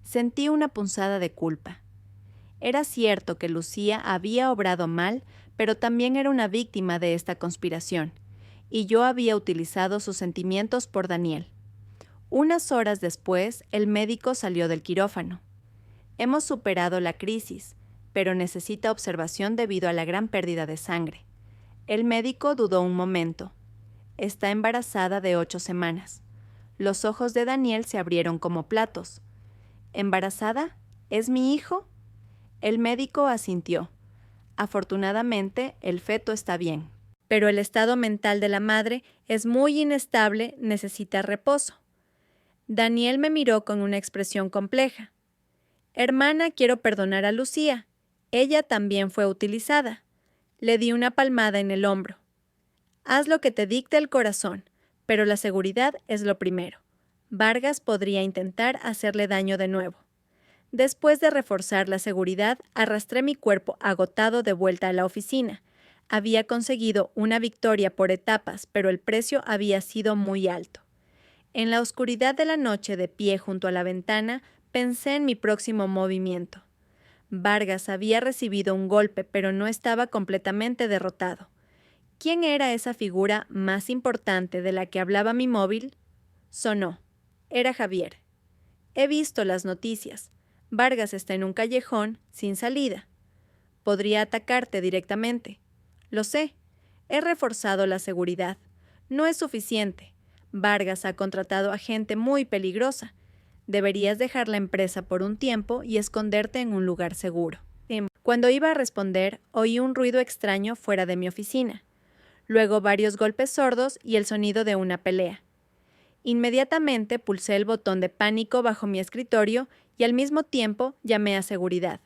Sentí una punzada de culpa. Era cierto que Lucía había obrado mal, pero también era una víctima de esta conspiración, y yo había utilizado sus sentimientos por Daniel. Unas horas después, el médico salió del quirófano. Hemos superado la crisis, pero necesita observación debido a la gran pérdida de sangre. El médico dudó un momento. Está embarazada de 8 semanas. Los ojos de Daniel se abrieron como platos. ¿Embarazada? ¿Es mi hijo? El médico asintió. Afortunadamente, el feto está bien. Pero el estado mental de la madre es muy inestable, necesita reposo. Daniel me miró con una expresión compleja. Hermana, quiero perdonar a Lucía. Ella también fue utilizada. Le di una palmada en el hombro. Haz lo que te dicte el corazón, pero la seguridad es lo primero. Vargas podría intentar hacerle daño de nuevo. Después de reforzar la seguridad, arrastré mi cuerpo agotado de vuelta a la oficina. Había conseguido una victoria por etapas, pero el precio había sido muy alto. En la oscuridad de la noche, de pie junto a la ventana, pensé en mi próximo movimiento. Vargas había recibido un golpe, pero no estaba completamente derrotado. ¿Quién era esa figura más importante de la que hablaba mi móvil? Sonó. Era Javier. He visto las noticias. Vargas está en un callejón sin salida. Podría atacarte directamente. Lo sé. He reforzado la seguridad. No es suficiente. Vargas ha contratado a gente muy peligrosa. Deberías dejar la empresa por un tiempo y esconderte en un lugar seguro. Cuando iba a responder, oí un ruido extraño fuera de mi oficina. Luego varios golpes sordos y el sonido de una pelea. Inmediatamente pulsé el botón de pánico bajo mi escritorio y al mismo tiempo llamé a seguridad.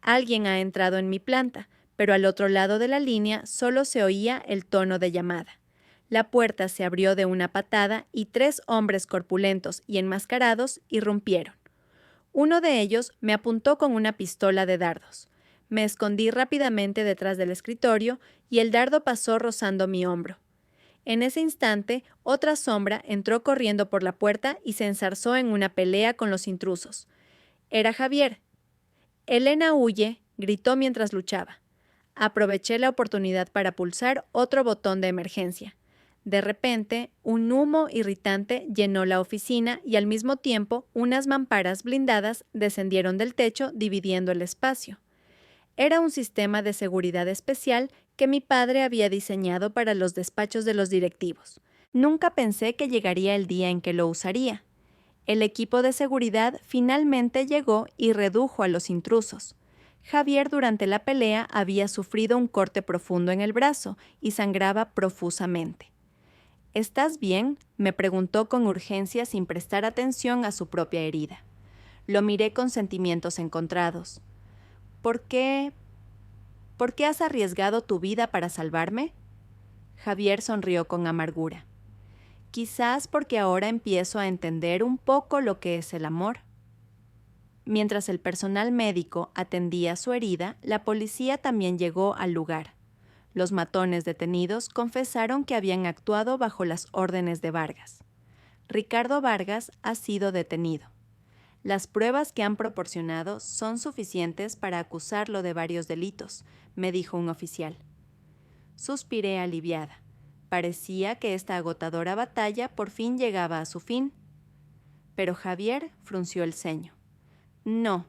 Alguien ha entrado en mi planta, pero al otro lado de la línea solo se oía el tono de llamada. La puerta se abrió de una patada y 3 hombres corpulentos y enmascarados irrumpieron. Uno de ellos me apuntó con una pistola de dardos. Me escondí rápidamente detrás del escritorio y el dardo pasó rozando mi hombro. En ese instante, otra sombra entró corriendo por la puerta y se enzarzó en una pelea con los intrusos. Era Javier. Elena huye, gritó mientras luchaba. Aproveché la oportunidad para pulsar otro botón de emergencia. De repente, un humo irritante llenó la oficina y al mismo tiempo unas mamparas blindadas descendieron del techo dividiendo el espacio. Era un sistema de seguridad especial que mi padre había diseñado para los despachos de los directivos. Nunca pensé que llegaría el día en que lo usaría. El equipo de seguridad finalmente llegó y redujo a los intrusos. Javier durante la pelea había sufrido un corte profundo en el brazo y sangraba profusamente. ¿Estás bien?, me preguntó con urgencia sin prestar atención a su propia herida. Lo miré con sentimientos encontrados. ¿Por qué has arriesgado tu vida para salvarme? Javier sonrió con amargura. Quizás porque ahora empiezo a entender un poco lo que es el amor. Mientras el personal médico atendía su herida, la policía también llegó al lugar. Los matones detenidos confesaron que habían actuado bajo las órdenes de Vargas. Ricardo Vargas ha sido detenido. Las pruebas que han proporcionado son suficientes para acusarlo de varios delitos, me dijo un oficial. Suspiré aliviada. Parecía que esta agotadora batalla por fin llegaba a su fin. Pero Javier frunció el ceño. No,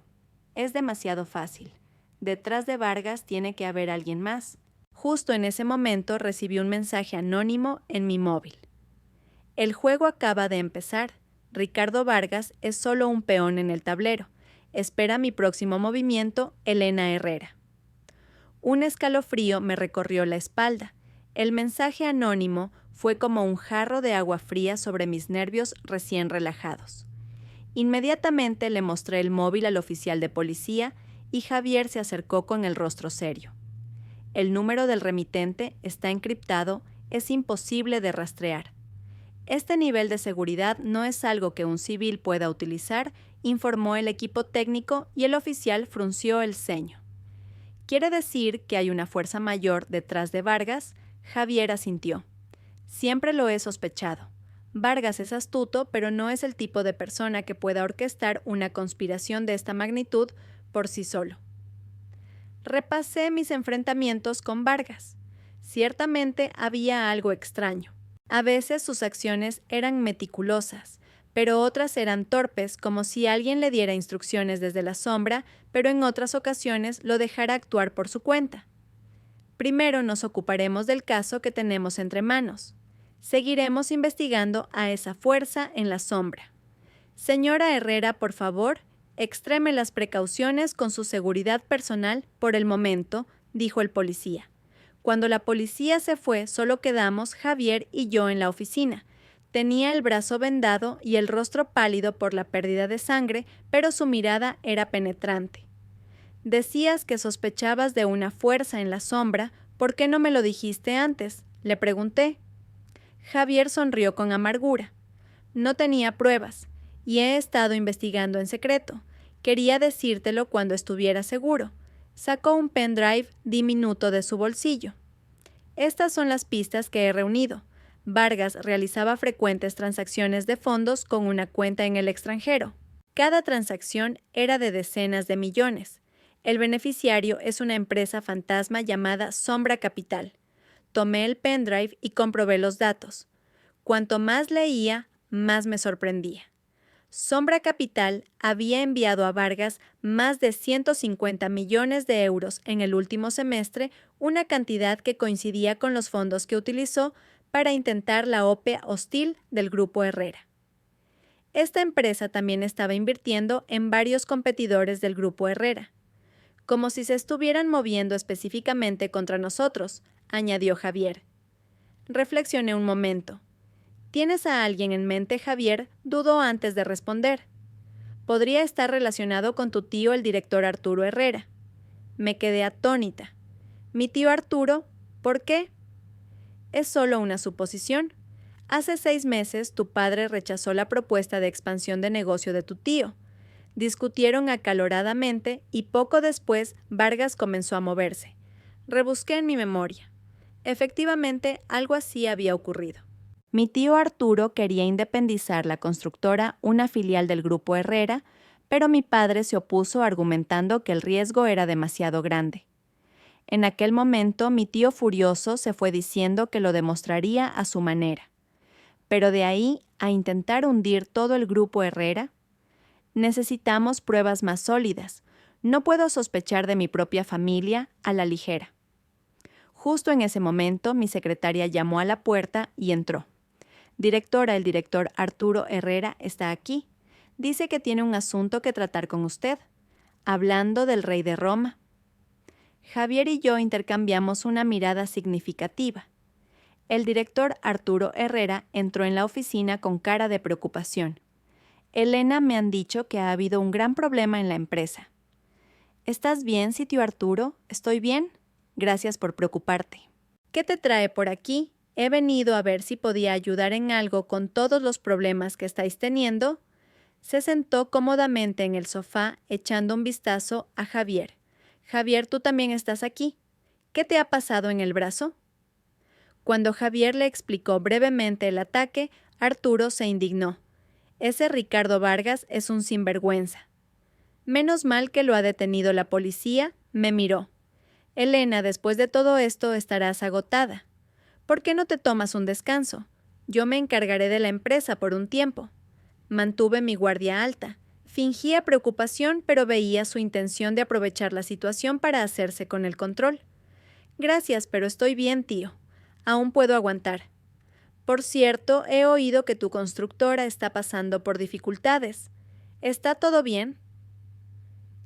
es demasiado fácil. Detrás de Vargas tiene que haber alguien más. Justo en ese momento recibí un mensaje anónimo en mi móvil. El juego acaba de empezar. Ricardo Vargas es solo un peón en el tablero. Espera mi próximo movimiento, Elena Herrera. Un escalofrío me recorrió la espalda. El mensaje anónimo fue como un jarro de agua fría sobre mis nervios recién relajados. Inmediatamente le mostré el móvil al oficial de policía y Javier se acercó con el rostro serio. El número del remitente está encriptado, es imposible de rastrear. Este nivel de seguridad no es algo que un civil pueda utilizar, informó el equipo técnico y el oficial frunció el ceño. ¿Quiere decir que hay una fuerza mayor detrás de Vargas? Javier asintió. Siempre lo he sospechado. Vargas es astuto, pero no es el tipo de persona que pueda orquestar una conspiración de esta magnitud por sí solo. Repasé mis enfrentamientos con Vargas. Ciertamente había algo extraño. A veces sus acciones eran meticulosas, pero otras eran torpes, como si alguien le diera instrucciones desde la sombra, pero en otras ocasiones lo dejara actuar por su cuenta. Primero nos ocuparemos del caso que tenemos entre manos. Seguiremos investigando a esa fuerza en la sombra. Señora Herrera, por favor, extreme las precauciones con su seguridad personal por el momento, dijo el policía. Cuando la policía se fue, solo quedamos Javier y yo en la oficina. Tenía el brazo vendado y el rostro pálido por la pérdida de sangre, pero su mirada era penetrante. Decías que sospechabas de una fuerza en la sombra, ¿por qué no me lo dijiste antes?, le pregunté. Javier sonrió con amargura. No tenía pruebas, y he estado investigando en secreto. Quería decírtelo cuando estuviera seguro. Sacó un pendrive diminuto de su bolsillo. Estas son las pistas que he reunido. Vargas realizaba frecuentes transacciones de fondos con una cuenta en el extranjero. Cada transacción era de decenas de millones. El beneficiario es una empresa fantasma llamada Sombra Capital. Tomé el pendrive y comprobé los datos. Cuanto más leía, más me sorprendía. Sombra Capital había enviado a Vargas más de 150 millones de euros en el último semestre, una cantidad que coincidía con los fondos que utilizó para intentar la OPA hostil del Grupo Herrera. Esta empresa también estaba invirtiendo en varios competidores del Grupo Herrera. Como si se estuvieran moviendo específicamente contra nosotros, añadió Javier. Reflexioné un momento. ¿Tienes a alguien en mente, Javier?, dudó antes de responder. Podría estar relacionado con tu tío, el director Arturo Herrera. Me quedé atónita. ¿Mi tío Arturo? ¿Por qué? Es solo una suposición. Hace 6 meses tu padre rechazó la propuesta de expansión de negocio de tu tío. Discutieron acaloradamente y poco después Vargas comenzó a moverse. Rebusqué en mi memoria. Efectivamente, algo así había ocurrido. Mi tío Arturo quería independizar la constructora, una filial del Grupo Herrera, pero mi padre se opuso argumentando que el riesgo era demasiado grande. En aquel momento mi tío furioso se fue diciendo que lo demostraría a su manera. Pero de ahí a intentar hundir todo el Grupo Herrera, necesitamos pruebas más sólidas. No puedo sospechar de mi propia familia a la ligera. Justo en ese momento mi secretaria llamó a la puerta y entró. Directora, el director Arturo Herrera está aquí. Dice que tiene un asunto que tratar con usted. Hablando del rey de Roma. Javier y yo intercambiamos una mirada significativa. El director Arturo Herrera entró en la oficina con cara de preocupación. Elena, me han dicho que ha habido un gran problema en la empresa. ¿Estás bien, sitio Arturo? ¿Estoy bien? Gracias por preocuparte. ¿Qué te trae por aquí? He venido a ver si podía ayudar en algo con todos los problemas que estáis teniendo. Se sentó cómodamente en el sofá, echando un vistazo a Javier. Javier, tú también estás aquí. ¿Qué te ha pasado en el brazo? Cuando Javier le explicó brevemente el ataque, Arturo se indignó. Ese Ricardo Vargas es un sinvergüenza. Menos mal que lo ha detenido la policía, me miró. Elena, después de todo esto estarás agotada. ¿Por qué no te tomas un descanso? Yo me encargaré de la empresa por un tiempo. Mantuve mi guardia alta. Fingía preocupación, pero veía su intención de aprovechar la situación para hacerse con el control. Gracias, pero estoy bien, tío. Aún puedo aguantar. Por cierto, he oído que tu constructora está pasando por dificultades. ¿Está todo bien?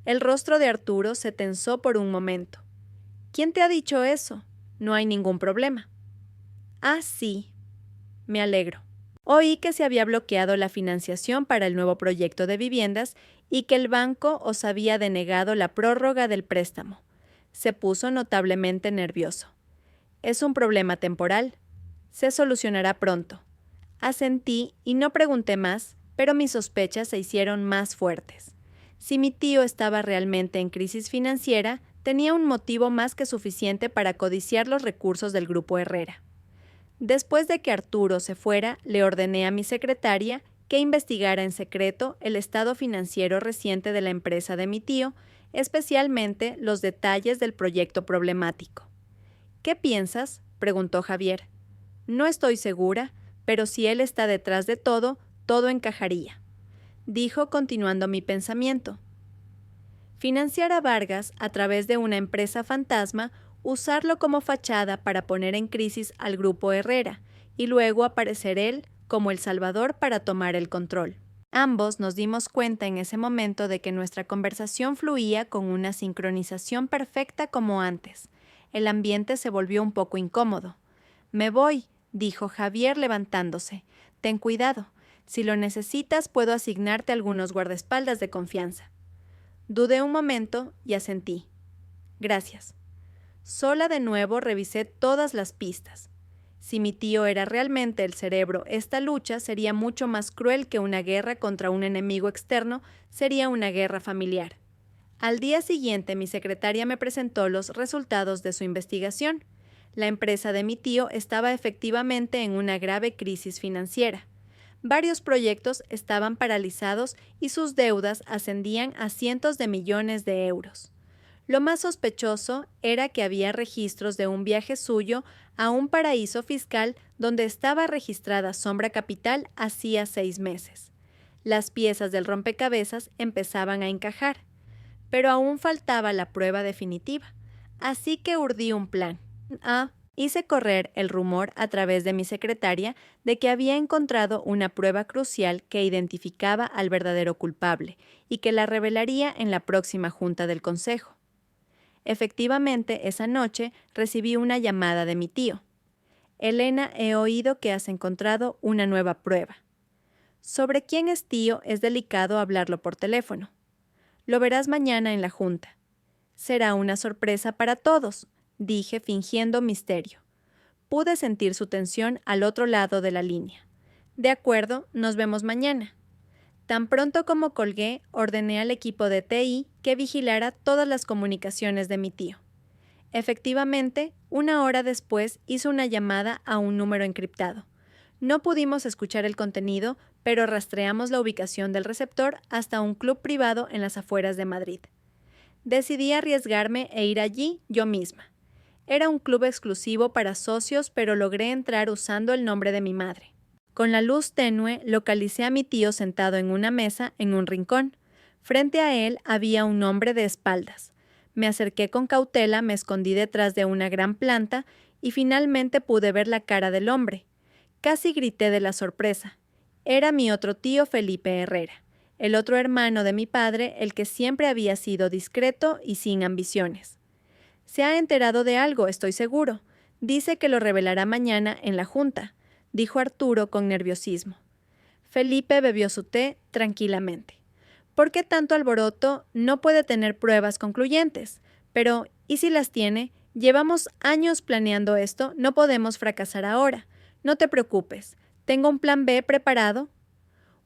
El rostro de Arturo se tensó por un momento. ¿Quién te ha dicho eso? No hay ningún problema. Ah, sí. Me alegro. Oí que se había bloqueado la financiación para el nuevo proyecto de viviendas y que el banco os había denegado la prórroga del préstamo. Se puso notablemente nervioso. Es un problema temporal. Se solucionará pronto. Asentí y no pregunté más, pero mis sospechas se hicieron más fuertes. Si mi tío estaba realmente en crisis financiera, tenía un motivo más que suficiente para codiciar los recursos del Grupo Herrera. Después de que Arturo se fuera, le ordené a mi secretaria que investigara en secreto el estado financiero reciente de la empresa de mi tío, especialmente los detalles del proyecto problemático. ¿Qué piensas?, preguntó Javier. No estoy segura, pero si él está detrás de todo, todo encajaría, dijo continuando mi pensamiento. Financiar a Vargas a través de una empresa fantasma, usarlo como fachada para poner en crisis al Grupo Herrera y luego aparecer él como el salvador para tomar el control. Ambos nos dimos cuenta en ese momento de que nuestra conversación fluía con una sincronización perfecta como antes. El ambiente se volvió un poco incómodo. Me voy, dijo Javier levantándose. Ten cuidado. Si lo necesitas, puedo asignarte algunos guardaespaldas de confianza. Dudé un momento y asentí. Gracias. Sola de nuevo revisé todas las pistas. Si mi tío era realmente el cerebro, esta lucha sería mucho más cruel que una guerra contra un enemigo externo, sería una guerra familiar. Al día siguiente, mi secretaria me presentó los resultados de su investigación. La empresa de mi tío estaba efectivamente en una grave crisis financiera. Varios proyectos estaban paralizados y sus deudas ascendían a cientos de millones de euros. Lo más sospechoso era que había registros de un viaje suyo a un paraíso fiscal donde estaba registrada Sombra Capital hacía 6 meses. Las piezas del rompecabezas empezaban a encajar, pero aún faltaba la prueba definitiva, así que urdí un plan. Hice correr el rumor a través de mi secretaria de que había encontrado una prueba crucial que identificaba al verdadero culpable y que la revelaría en la próxima junta del consejo. Efectivamente, esa noche recibí una llamada de mi tío. Elena, he oído que has encontrado una nueva prueba. Sobre quién es tío es delicado hablarlo por teléfono. Lo verás mañana en la junta. Será una sorpresa para todos, dije fingiendo misterio. Pude sentir su tensión al otro lado de la línea. De acuerdo, nos vemos mañana. Tan pronto como colgué, ordené al equipo de TI que vigilara todas las comunicaciones de mi tío. Efectivamente, 1 hora después hizo una llamada a un número encriptado. No pudimos escuchar el contenido, pero rastreamos la ubicación del receptor hasta un club privado en las afueras de Madrid. Decidí arriesgarme e ir allí yo misma. Era un club exclusivo para socios, pero logré entrar usando el nombre de mi madre. Con la luz tenue, localicé a mi tío sentado en una mesa en un rincón. Frente a él había un hombre de espaldas. Me acerqué con cautela, me escondí detrás de una gran planta y finalmente pude ver la cara del hombre. Casi grité de la sorpresa. Era mi otro tío Felipe Herrera, el otro hermano de mi padre, el que siempre había sido discreto y sin ambiciones. Se ha enterado de algo, estoy seguro. Dice que lo revelará mañana en la junta, dijo Arturo con nerviosismo. Felipe bebió su té tranquilamente. ¿Por qué tanto alboroto? No puede tener pruebas concluyentes. Pero, ¿y si las tiene? Llevamos años planeando esto, no podemos fracasar ahora. No te preocupes, ¿tengo un plan B preparado?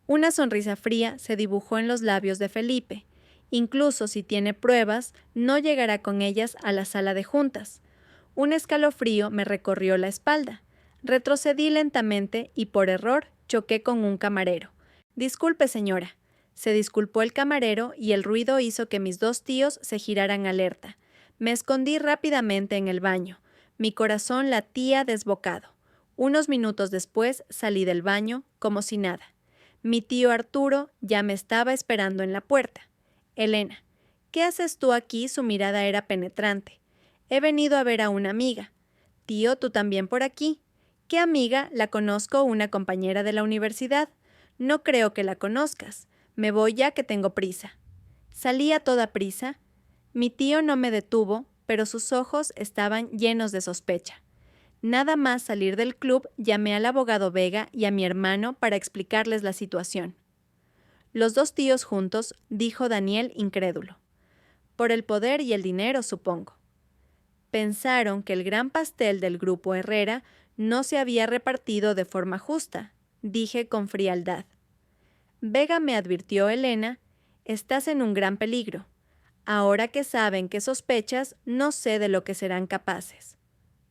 Una sonrisa fría se dibujó en los labios de Felipe. Incluso si tiene pruebas, no llegará con ellas a la sala de juntas. Un escalofrío me recorrió la espalda. Retrocedí lentamente y por error choqué con un camarero. Disculpe, señora. Se disculpó el camarero y el ruido hizo que mis 2 tíos se giraran alerta. Me escondí rápidamente en el baño. Mi corazón latía desbocado. Unos minutos después salí del baño como si nada. Mi tío Arturo ya me estaba esperando en la puerta. Elena, ¿qué haces tú aquí? Su mirada era penetrante. He venido a ver a una amiga. Tío, tú también por aquí. ¿Qué amiga? La conozco, una compañera de la universidad. No creo que la conozcas. Me voy ya que tengo prisa. Salí a toda prisa. Mi tío no me detuvo, pero sus ojos estaban llenos de sospecha. Nada más salir del club, llamé al abogado Vega y a mi hermano para explicarles la situación. Los dos tíos juntos, dijo Daniel incrédulo. Por el poder y el dinero, supongo. Pensaron que el gran pastel del grupo Herrera no se había repartido de forma justa, dije con frialdad. Vega me advirtió, Elena, estás en un gran peligro. Ahora que saben que sospechas, no sé de lo que serán capaces.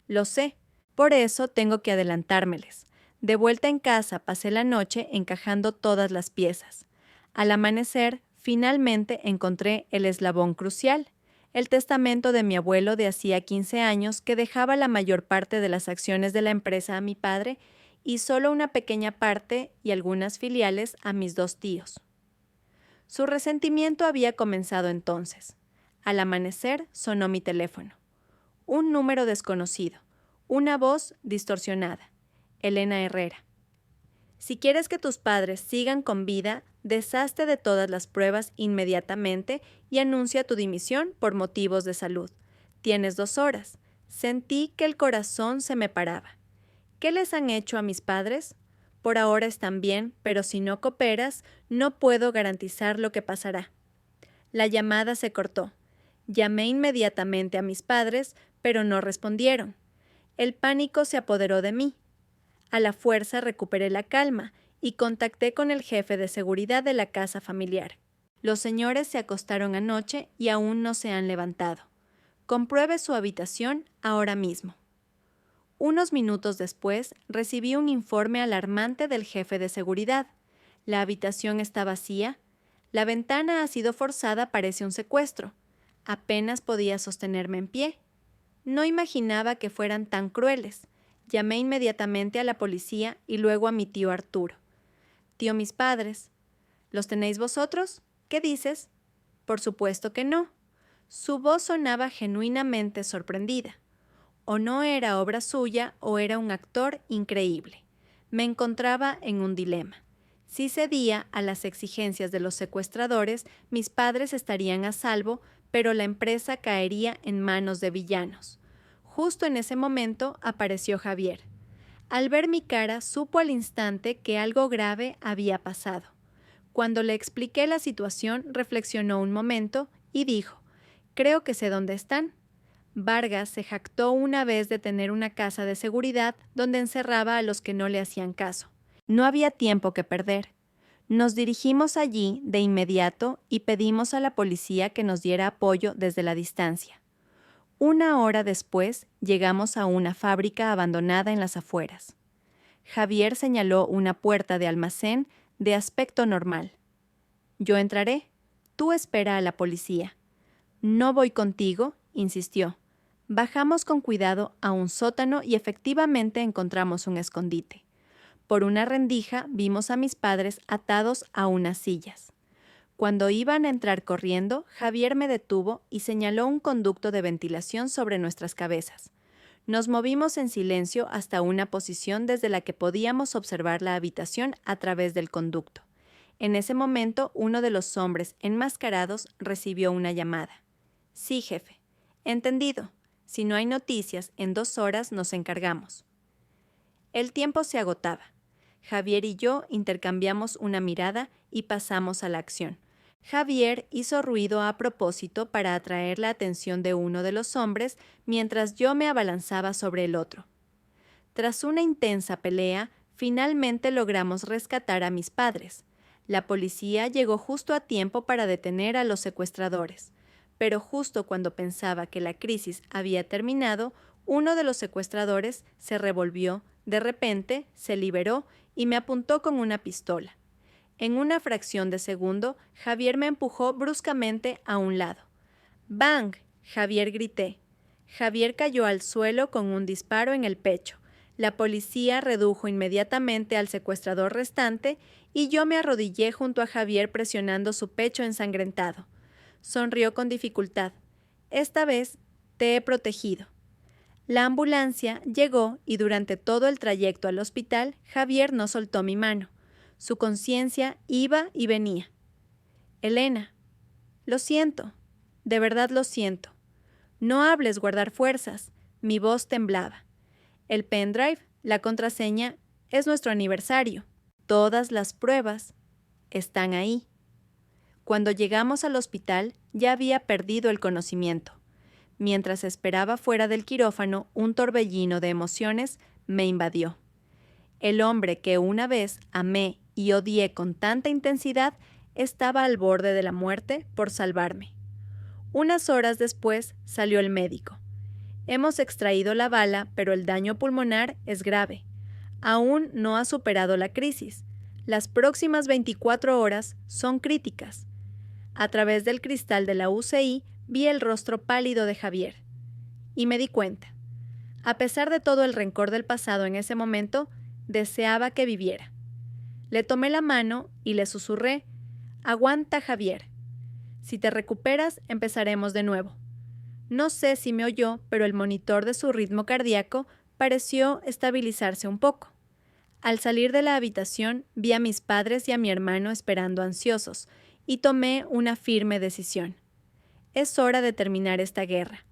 Lo sé, por eso tengo que adelantármeles. De vuelta en casa pasé la noche encajando todas las piezas. Al amanecer, finalmente encontré el eslabón crucial, el testamento de mi abuelo de hacía 15 años que dejaba la mayor parte de las acciones de la empresa a mi padre y solo una pequeña parte y algunas filiales a mis dos tíos. Su resentimiento había comenzado entonces. Al amanecer sonó mi teléfono. Un número desconocido, una voz distorsionada. Elena Herrera. Si quieres que tus padres sigan con vida, deshazte de todas las pruebas inmediatamente y anuncia tu dimisión por motivos de salud. Tienes 2 horas. Sentí que el corazón se me paraba. ¿Qué les han hecho a mis padres? Por ahora están bien, pero si no cooperas, no puedo garantizar lo que pasará. La llamada se cortó. Llamé inmediatamente a mis padres, pero no respondieron. El pánico se apoderó de mí. A la fuerza recuperé la calma y contacté con el jefe de seguridad de la casa familiar. Los señores se acostaron anoche y aún no se han levantado. Compruebe su habitación ahora mismo. Unos minutos después recibí un informe alarmante del jefe de seguridad. La habitación está vacía. La ventana ha sido forzada, parece un secuestro. Apenas podía sostenerme en pie. No imaginaba que fueran tan crueles. Llamé inmediatamente a la policía y luego a mi tío Arturo. Tío, mis padres. ¿Los tenéis vosotros? ¿Qué dices? Por supuesto que no. Su voz sonaba genuinamente sorprendida. O no era obra suya o era un actor increíble. Me encontraba en un dilema. Si cedía a las exigencias de los secuestradores, mis padres estarían a salvo, pero la empresa caería en manos de villanos. Justo en ese momento apareció Javier. Al ver mi cara, supo al instante que algo grave había pasado. Cuando le expliqué la situación, reflexionó un momento y dijo: «Creo que sé dónde están». Vargas se jactó una vez de tener una casa de seguridad donde encerraba a los que no le hacían caso. No había tiempo que perder. Nos dirigimos allí de inmediato y pedimos a la policía que nos diera apoyo desde la distancia. 1 hora después llegamos a una fábrica abandonada en las afueras. Javier señaló una puerta de almacén de aspecto normal. «Yo entraré. Tú espera a la policía». «No voy contigo», insistió. Bajamos con cuidado a un sótano y efectivamente encontramos un escondite. Por una rendija vimos a mis padres atados a unas sillas. Cuando iban a entrar corriendo, Javier me detuvo y señaló un conducto de ventilación sobre nuestras cabezas. Nos movimos en silencio hasta una posición desde la que podíamos observar la habitación a través del conducto. En ese momento, uno de los hombres enmascarados recibió una llamada. «Sí, jefe. Entendido. Si no hay noticias, en 2 horas nos encargamos». El tiempo se agotaba. Javier y yo intercambiamos una mirada y pasamos a la acción. Javier hizo ruido a propósito para atraer la atención de uno de los hombres mientras yo me abalanzaba sobre el otro. Tras una intensa pelea, finalmente logramos rescatar a mis padres. La policía llegó justo a tiempo para detener a los secuestradores. Pero justo cuando pensaba que la crisis había terminado, uno de los secuestradores se revolvió, de repente se liberó y me apuntó con una pistola. En una fracción de segundo, Javier me empujó bruscamente a un lado. «¡Bang!», Javier grité. Javier cayó al suelo con un disparo en el pecho. La policía redujo inmediatamente al secuestrador restante y yo me arrodillé junto a Javier presionando su pecho ensangrentado. Sonrió con dificultad. «Esta vez Te he protegido. La ambulancia llegó y durante todo el trayecto al hospital, Javier no soltó mi mano. Su conciencia iba y venía. Elena, lo siento, de verdad lo siento. No hables, guardar fuerzas. Mi voz temblaba. El pendrive, la contraseña, es nuestro aniversario. Todas las pruebas están ahí. Cuando llegamos al hospital, ya había perdido el conocimiento. Mientras esperaba fuera del quirófano, un torbellino de emociones me invadió. El hombre que una vez amé y odié con tanta intensidad estaba al borde de la muerte por salvarme. Unas horas después salió el médico. Hemos extraído la bala, pero el daño pulmonar es grave. Aún no ha superado la crisis. Las próximas 24 horas son críticas. A través del cristal de la UCI vi el rostro pálido de Javier. Y me di cuenta. A pesar de todo el rencor del pasado en ese momento, deseaba que viviera. Le tomé la mano y le susurré: «Aguanta, Javier. Si te recuperas, empezaremos de nuevo». No sé si me oyó, pero el monitor de su ritmo cardíaco pareció estabilizarse un poco. Al salir de la habitación, vi a mis padres y a mi hermano esperando ansiosos, y tomé una firme decisión. Es hora de terminar esta guerra.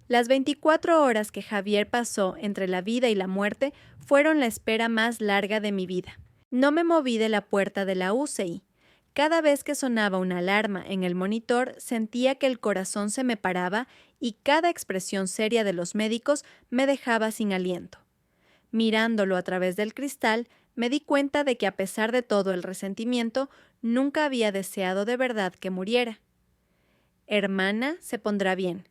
Las 24 horas que Javier pasó entre la vida y la muerte fueron la espera más larga de mi vida. No me moví de la puerta de la UCI. Cada vez que sonaba una alarma en el monitor, sentía que el corazón se me paraba y cada expresión seria de los médicos me dejaba sin aliento. Mirándolo a través del cristal, me di cuenta de que a pesar de todo el resentimiento, nunca había deseado de verdad que muriera. Hermana, se pondrá bien.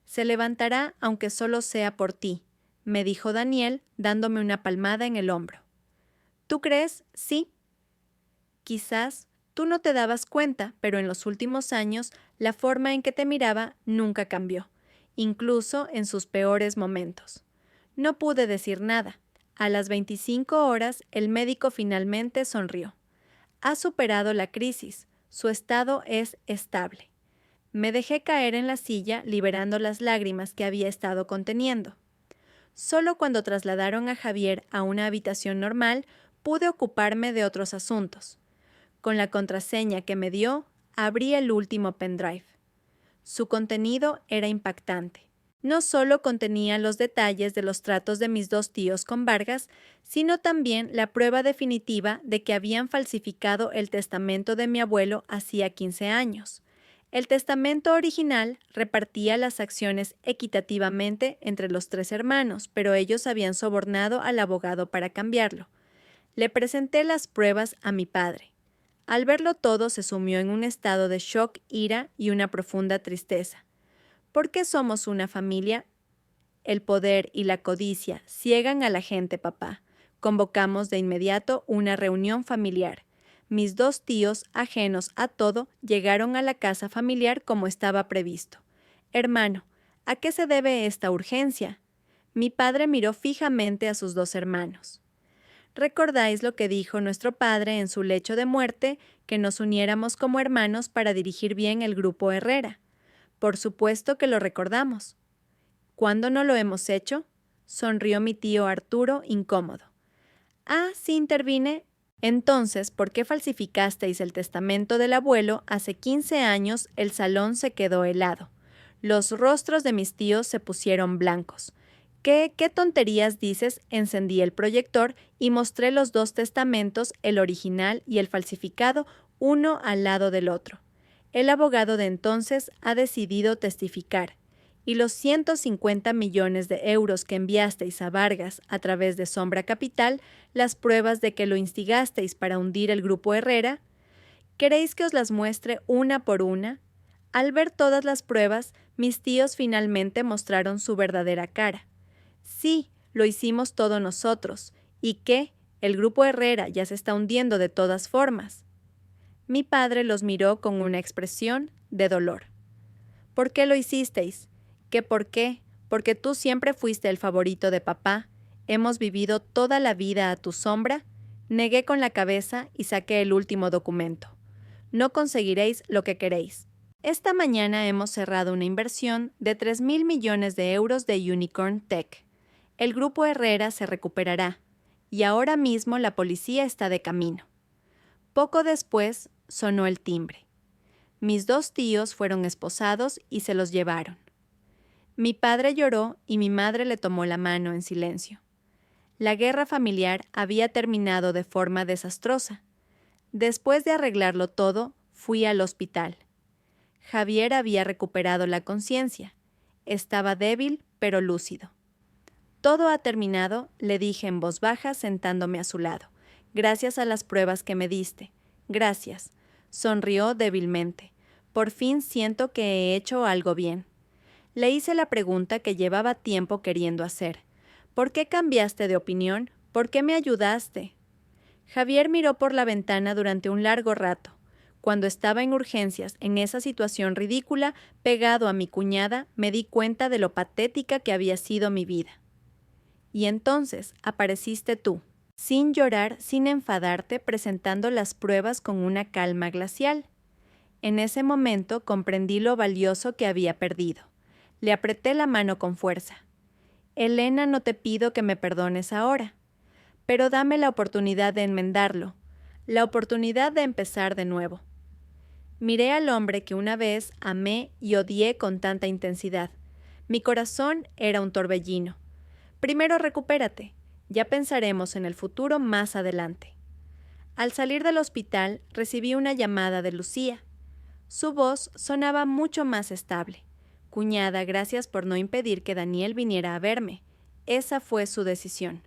Se levantará aunque solo sea por ti, me dijo Daniel, dándome una palmada en el hombro. ¿Tú crees? Sí. Quizás tú no te dabas cuenta, pero en los últimos años la forma en que te miraba nunca cambió, incluso en sus peores momentos. No pude decir nada. A las 25 horas el médico finalmente sonrió. Ha superado la crisis. Su estado es estable. Me dejé caer en la silla, liberando las lágrimas que había estado conteniendo. Solo cuando trasladaron a Javier a una habitación normal, pude ocuparme de otros asuntos. Con la contraseña que me dio, abrí el último pendrive. Su contenido era impactante. No solo contenía los detalles de los tratos de mis dos tíos con Vargas, sino también la prueba definitiva de que habían falsificado el testamento de mi abuelo hacía 15 años. El testamento original repartía las acciones equitativamente entre los 3 hermanos, pero ellos habían sobornado al abogado para cambiarlo. Le presenté las pruebas a mi padre. Al verlo todo se sumió en un estado de shock, ira y una profunda tristeza. ¿Por qué somos una familia? El poder y la codicia ciegan a la gente, papá. Convocamos de inmediato una reunión familiar. Mis 2 tíos, ajenos a todo, llegaron a la casa familiar como estaba previsto. Hermano, ¿a qué se debe esta urgencia? Mi padre miró fijamente a sus 2 hermanos. ¿Recordáis lo que dijo nuestro padre en su lecho de muerte, que nos uniéramos como hermanos para dirigir bien el grupo Herrera? Por supuesto que lo recordamos. ¿Cuándo no lo hemos hecho? Sonrió mi tío Arturo, incómodo. Ah, sí, intervine. Entonces, ¿por qué falsificasteis el testamento del abuelo? Hace 15 años el salón se quedó helado. Los rostros de mis tíos se pusieron blancos. ¿Qué tonterías dices? Encendí el proyector y mostré los 2 testamentos, el original y el falsificado, uno al lado del otro. El abogado de entonces ha decidido testificar. Y los 150 millones de euros que enviasteis a Vargas a través de Sombra Capital, las pruebas de que lo instigasteis para hundir el grupo Herrera, ¿queréis que os las muestre una por una? Al ver todas las pruebas, mis tíos finalmente mostraron su verdadera cara. Sí, lo hicimos todos nosotros. ¿Y qué? El grupo Herrera ya se está hundiendo de todas formas. Mi padre los miró con una expresión de dolor. ¿Por qué lo hicisteis? ¿Qué por qué? Porque tú siempre fuiste el favorito de papá. Hemos vivido toda la vida a tu sombra. Negué con la cabeza y saqué el último documento. No conseguiréis lo que queréis. Esta mañana hemos cerrado una inversión de 3.000 millones de euros de Unicorn Tech. El grupo Herrera se recuperará y ahora mismo la policía está de camino. Poco después sonó el timbre. Mis 2 tíos fueron esposados y se los llevaron. Mi padre lloró y mi madre le tomó la mano en silencio. La guerra familiar había terminado de forma desastrosa. Después de arreglarlo todo, fui al hospital. Javier había recuperado la conciencia. Estaba débil, pero lúcido. Todo ha terminado, le dije en voz baja sentándome a su lado. Gracias a las pruebas que me diste. Gracias. Sonrió débilmente. Por fin siento que he hecho algo bien. Le hice la pregunta que llevaba tiempo queriendo hacer. ¿Por qué cambiaste de opinión? ¿Por qué me ayudaste? Javier miró por la ventana durante un largo rato. Cuando estaba en urgencias, en esa situación ridícula, pegado a mi cuñada, me di cuenta de lo patética que había sido mi vida. Y entonces apareciste tú, sin llorar, sin enfadarte, presentando las pruebas con una calma glacial. En ese momento comprendí lo valioso que había perdido. Le apreté la mano con fuerza. Elena, no te pido que me perdones ahora, pero dame la oportunidad de enmendarlo, la oportunidad de empezar de nuevo. Miré al hombre que una vez amé y odié con tanta intensidad. Mi corazón era un torbellino. Primero recupérate, ya pensaremos en el futuro más adelante. Al salir del hospital recibí una llamada de Lucía. Su voz sonaba mucho más estable. Cuñada, gracias por no impedir que Daniel viniera a verme. Esa fue su decisión.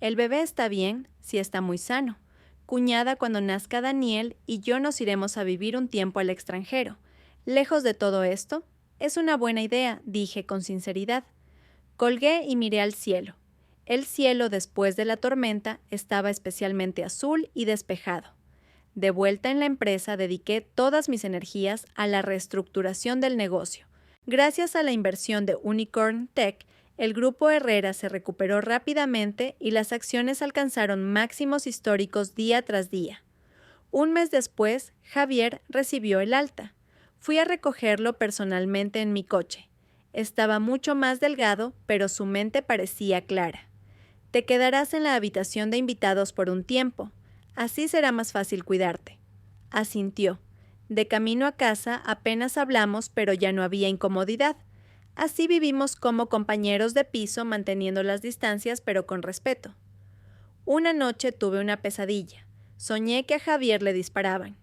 El bebé está bien, sí está muy sano. Cuñada, cuando nazca Daniel y yo nos iremos a vivir un tiempo al extranjero. Lejos de todo esto, es una buena idea, dije con sinceridad. Colgué y miré al cielo. El cielo, después de la tormenta, estaba especialmente azul y despejado. De vuelta en la empresa, dediqué todas mis energías a la reestructuración del negocio. Gracias a la inversión de Unicorn Tech, el grupo Herrera se recuperó rápidamente y las acciones alcanzaron máximos históricos día tras día. Un mes después, Javier recibió el alta. Fui a recogerlo personalmente en mi coche. Estaba mucho más delgado, pero su mente parecía clara. Te quedarás en la habitación de invitados por un tiempo. Así será más fácil cuidarte. Asintió. De camino a casa apenas hablamos, pero ya no había incomodidad. Así vivimos como compañeros de piso, manteniendo las distancias, pero con respeto. Una noche tuve una pesadilla. Soñé que a Javier le disparaban.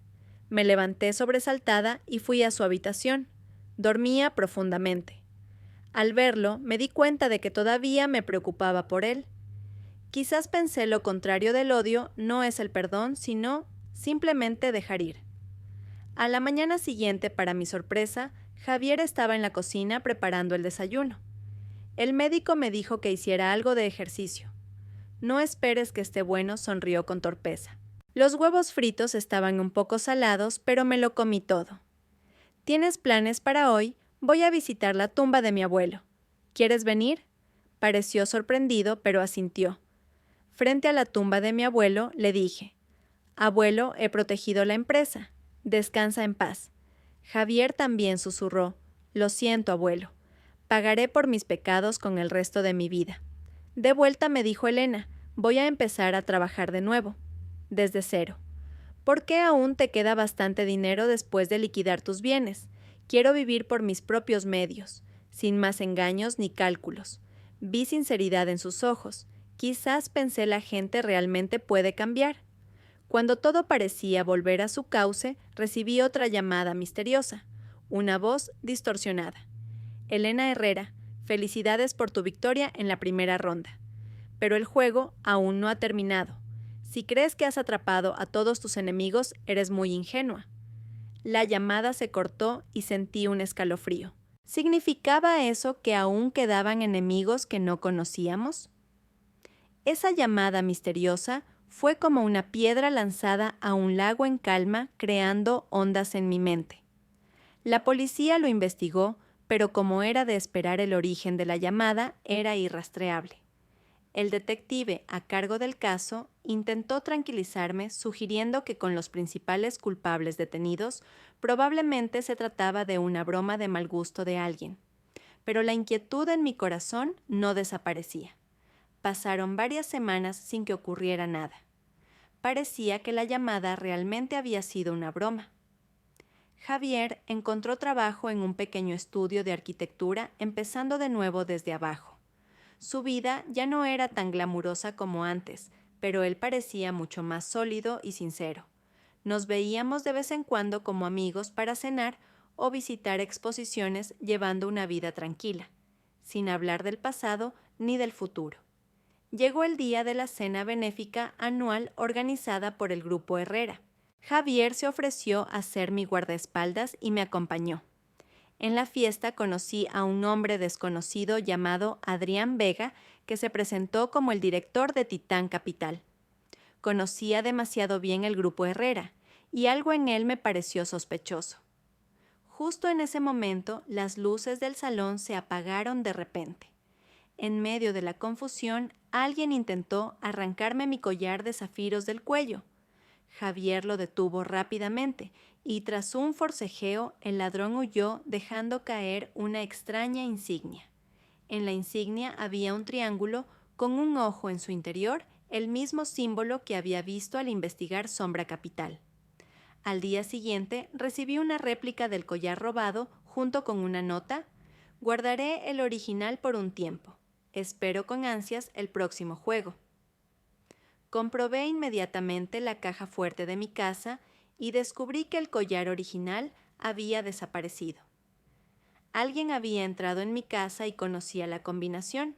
Me levanté sobresaltada y fui a su habitación. Dormía profundamente. Al verlo, me di cuenta de que todavía me preocupaba por él. Quizás pensé lo contrario del odio no es el perdón, sino simplemente dejar ir. A la mañana siguiente, para mi sorpresa, Javier estaba en la cocina preparando el desayuno. El médico me dijo que hiciera algo de ejercicio. No esperes que esté bueno, sonrió con torpeza. Los huevos fritos estaban un poco salados, pero me lo comí todo. ¿Tienes planes para hoy? Voy a visitar la tumba de mi abuelo. ¿Quieres venir? Pareció sorprendido, pero asintió. Frente a la tumba de mi abuelo, le dije: Abuelo, he protegido la empresa. Descansa en paz. Javier también susurró: Lo siento, abuelo. Pagaré por mis pecados con el resto de mi vida. De vuelta me dijo Elena: Voy a empezar a trabajar de nuevo. Desde cero. ¿Por qué aún te queda bastante dinero después de liquidar tus bienes? Quiero vivir por mis propios medios, sin más engaños ni cálculos. Vi sinceridad en sus ojos. Quizás pensé la gente realmente puede cambiar. Cuando todo parecía volver a su cauce, recibí otra llamada misteriosa, una voz distorsionada. Elena Herrera, felicidades por tu victoria en la primera ronda. Pero el juego aún no ha terminado. Si crees que has atrapado a todos tus enemigos, eres muy ingenua. La llamada se cortó y sentí un escalofrío. ¿Significaba eso que aún quedaban enemigos que no conocíamos? Esa llamada misteriosa fue como una piedra lanzada a un lago en calma, creando ondas en mi mente. La policía lo investigó, pero como era de esperar, el origen de la llamada era irrastreable. El detective a cargo del caso intentó tranquilizarme sugiriendo que con los principales culpables detenidos probablemente se trataba de una broma de mal gusto de alguien. Pero la inquietud en mi corazón no desaparecía. Pasaron varias semanas sin que ocurriera nada. Parecía que la llamada realmente había sido una broma. Javier encontró trabajo en un pequeño estudio de arquitectura, empezando de nuevo desde abajo. Su vida ya no era tan glamurosa como antes, pero él parecía mucho más sólido y sincero. Nos veíamos de vez en cuando como amigos para cenar o visitar exposiciones llevando una vida tranquila, sin hablar del pasado ni del futuro. Llegó el día de la cena benéfica anual organizada por el Grupo Herrera. Javier se ofreció a ser mi guardaespaldas y me acompañó. En la fiesta conocí a un hombre desconocido llamado Adrián Vega, que se presentó como el director de Titán Capital. Conocía demasiado bien el Grupo Herrera, y algo en él me pareció sospechoso. Justo en ese momento, las luces del salón se apagaron de repente. En medio de la confusión, alguien intentó arrancarme mi collar de zafiros del cuello. Javier lo detuvo rápidamente y tras un forcejeo el ladrón huyó dejando caer una extraña insignia. En la insignia había un triángulo con un ojo en su interior, el mismo símbolo que había visto al investigar Sombra Capital. Al día siguiente recibí una réplica del collar robado junto con una nota: guardaré el original por un tiempo. Espero con ansias el próximo juego. Comprobé inmediatamente la caja fuerte de mi casa y descubrí que el collar original había desaparecido. Alguien había entrado en mi casa y conocía la combinación.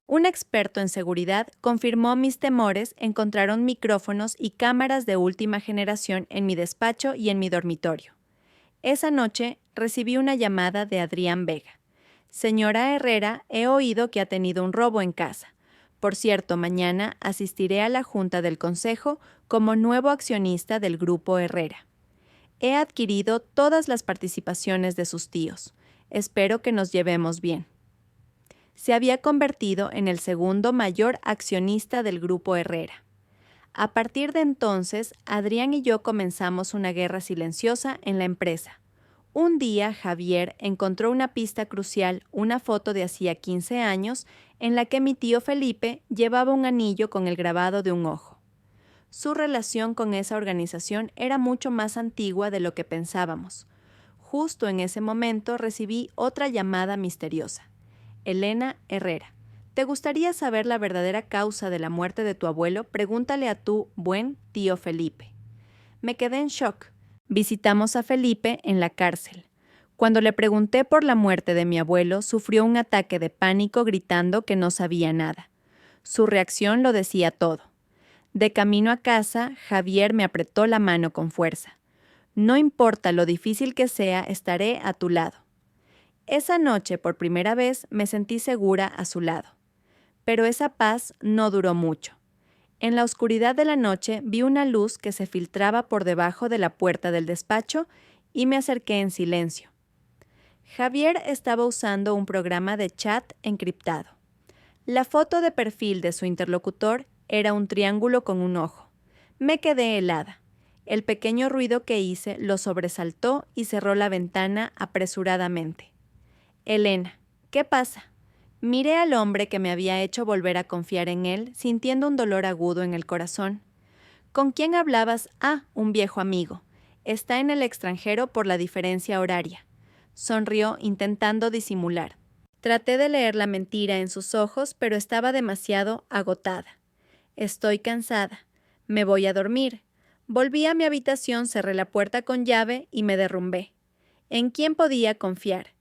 Un experto en seguridad confirmó mis temores. Encontraron micrófonos y cámaras de última generación en mi despacho y en mi dormitorio. Esa noche recibí una llamada de Adrián Vega. Señora Herrera, he oído que ha tenido un robo en casa. Por cierto, mañana asistiré a la Junta del Consejo como nuevo accionista del Grupo Herrera. He adquirido todas las participaciones de sus tíos. Espero que nos llevemos bien. Se había convertido en el segundo mayor accionista del Grupo Herrera. A partir de entonces, Adrián y yo comenzamos una guerra silenciosa en la empresa. Un día, Javier encontró una pista crucial, una foto de hacía 15 años, en la que mi tío Felipe llevaba un anillo con el grabado de un ojo. Su relación con esa organización era mucho más antigua de lo que pensábamos. Justo en ese momento recibí otra llamada misteriosa. Elena Herrera. ¿Te gustaría saber la verdadera causa de la muerte de tu abuelo? Pregúntale a tu buen tío Felipe. Me quedé en shock. Visitamos a Felipe en la cárcel. Cuando le pregunté por la muerte de mi abuelo, sufrió un ataque de pánico gritando que no sabía nada. Su reacción lo decía todo. De camino a casa, Javier me apretó la mano con fuerza. No importa lo difícil que sea, estaré a tu lado. Esa noche, por primera vez, me sentí segura a su lado. Pero esa paz no duró mucho. En la oscuridad de la noche vi una luz que se filtraba por debajo de la puerta del despacho y me acerqué en silencio. Javier estaba usando un programa de chat encriptado. La foto de perfil de su interlocutor era un triángulo con un ojo. Me quedé helada. El pequeño ruido que hice lo sobresaltó y cerró la ventana apresuradamente. Elena, ¿qué pasa? Miré al hombre que me había hecho volver a confiar en él, sintiendo un dolor agudo en el corazón. ¿Con quién hablabas? Ah, un viejo amigo. Está en el extranjero por la diferencia horaria. Sonrió intentando disimular. Traté de leer la mentira en sus ojos, pero estaba demasiado agotada. Estoy cansada. Me voy a dormir. Volví a mi habitación, cerré la puerta con llave y me derrumbé. ¿En quién podía confiar?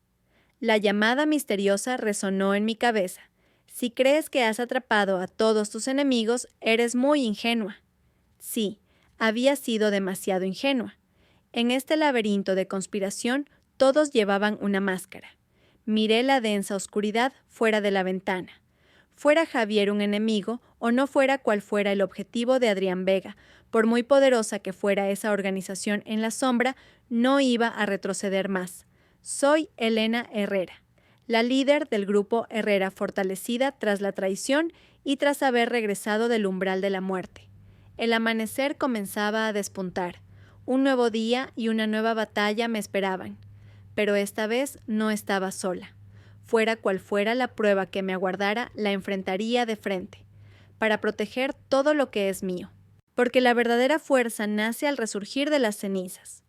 La llamada misteriosa resonó en mi cabeza. Si crees que has atrapado a todos tus enemigos, eres muy ingenua. Sí, había sido demasiado ingenua. En este laberinto de conspiración, todos llevaban una máscara. Miré la densa oscuridad fuera de la ventana. Fuera Javier un enemigo, o no fuera cual fuera el objetivo de Adrián Vega, por muy poderosa que fuera esa organización en la sombra, no iba a retroceder más. Soy Elena Herrera, la líder del grupo Herrera fortalecida tras la traición y tras haber regresado del umbral de la muerte. El amanecer comenzaba a despuntar. Un nuevo día y una nueva batalla me esperaban. Pero esta vez no estaba sola. Fuera cual fuera la prueba que me aguardara, la enfrentaría de frente, para proteger todo lo que es mío. Porque la verdadera fuerza nace al resurgir de las cenizas.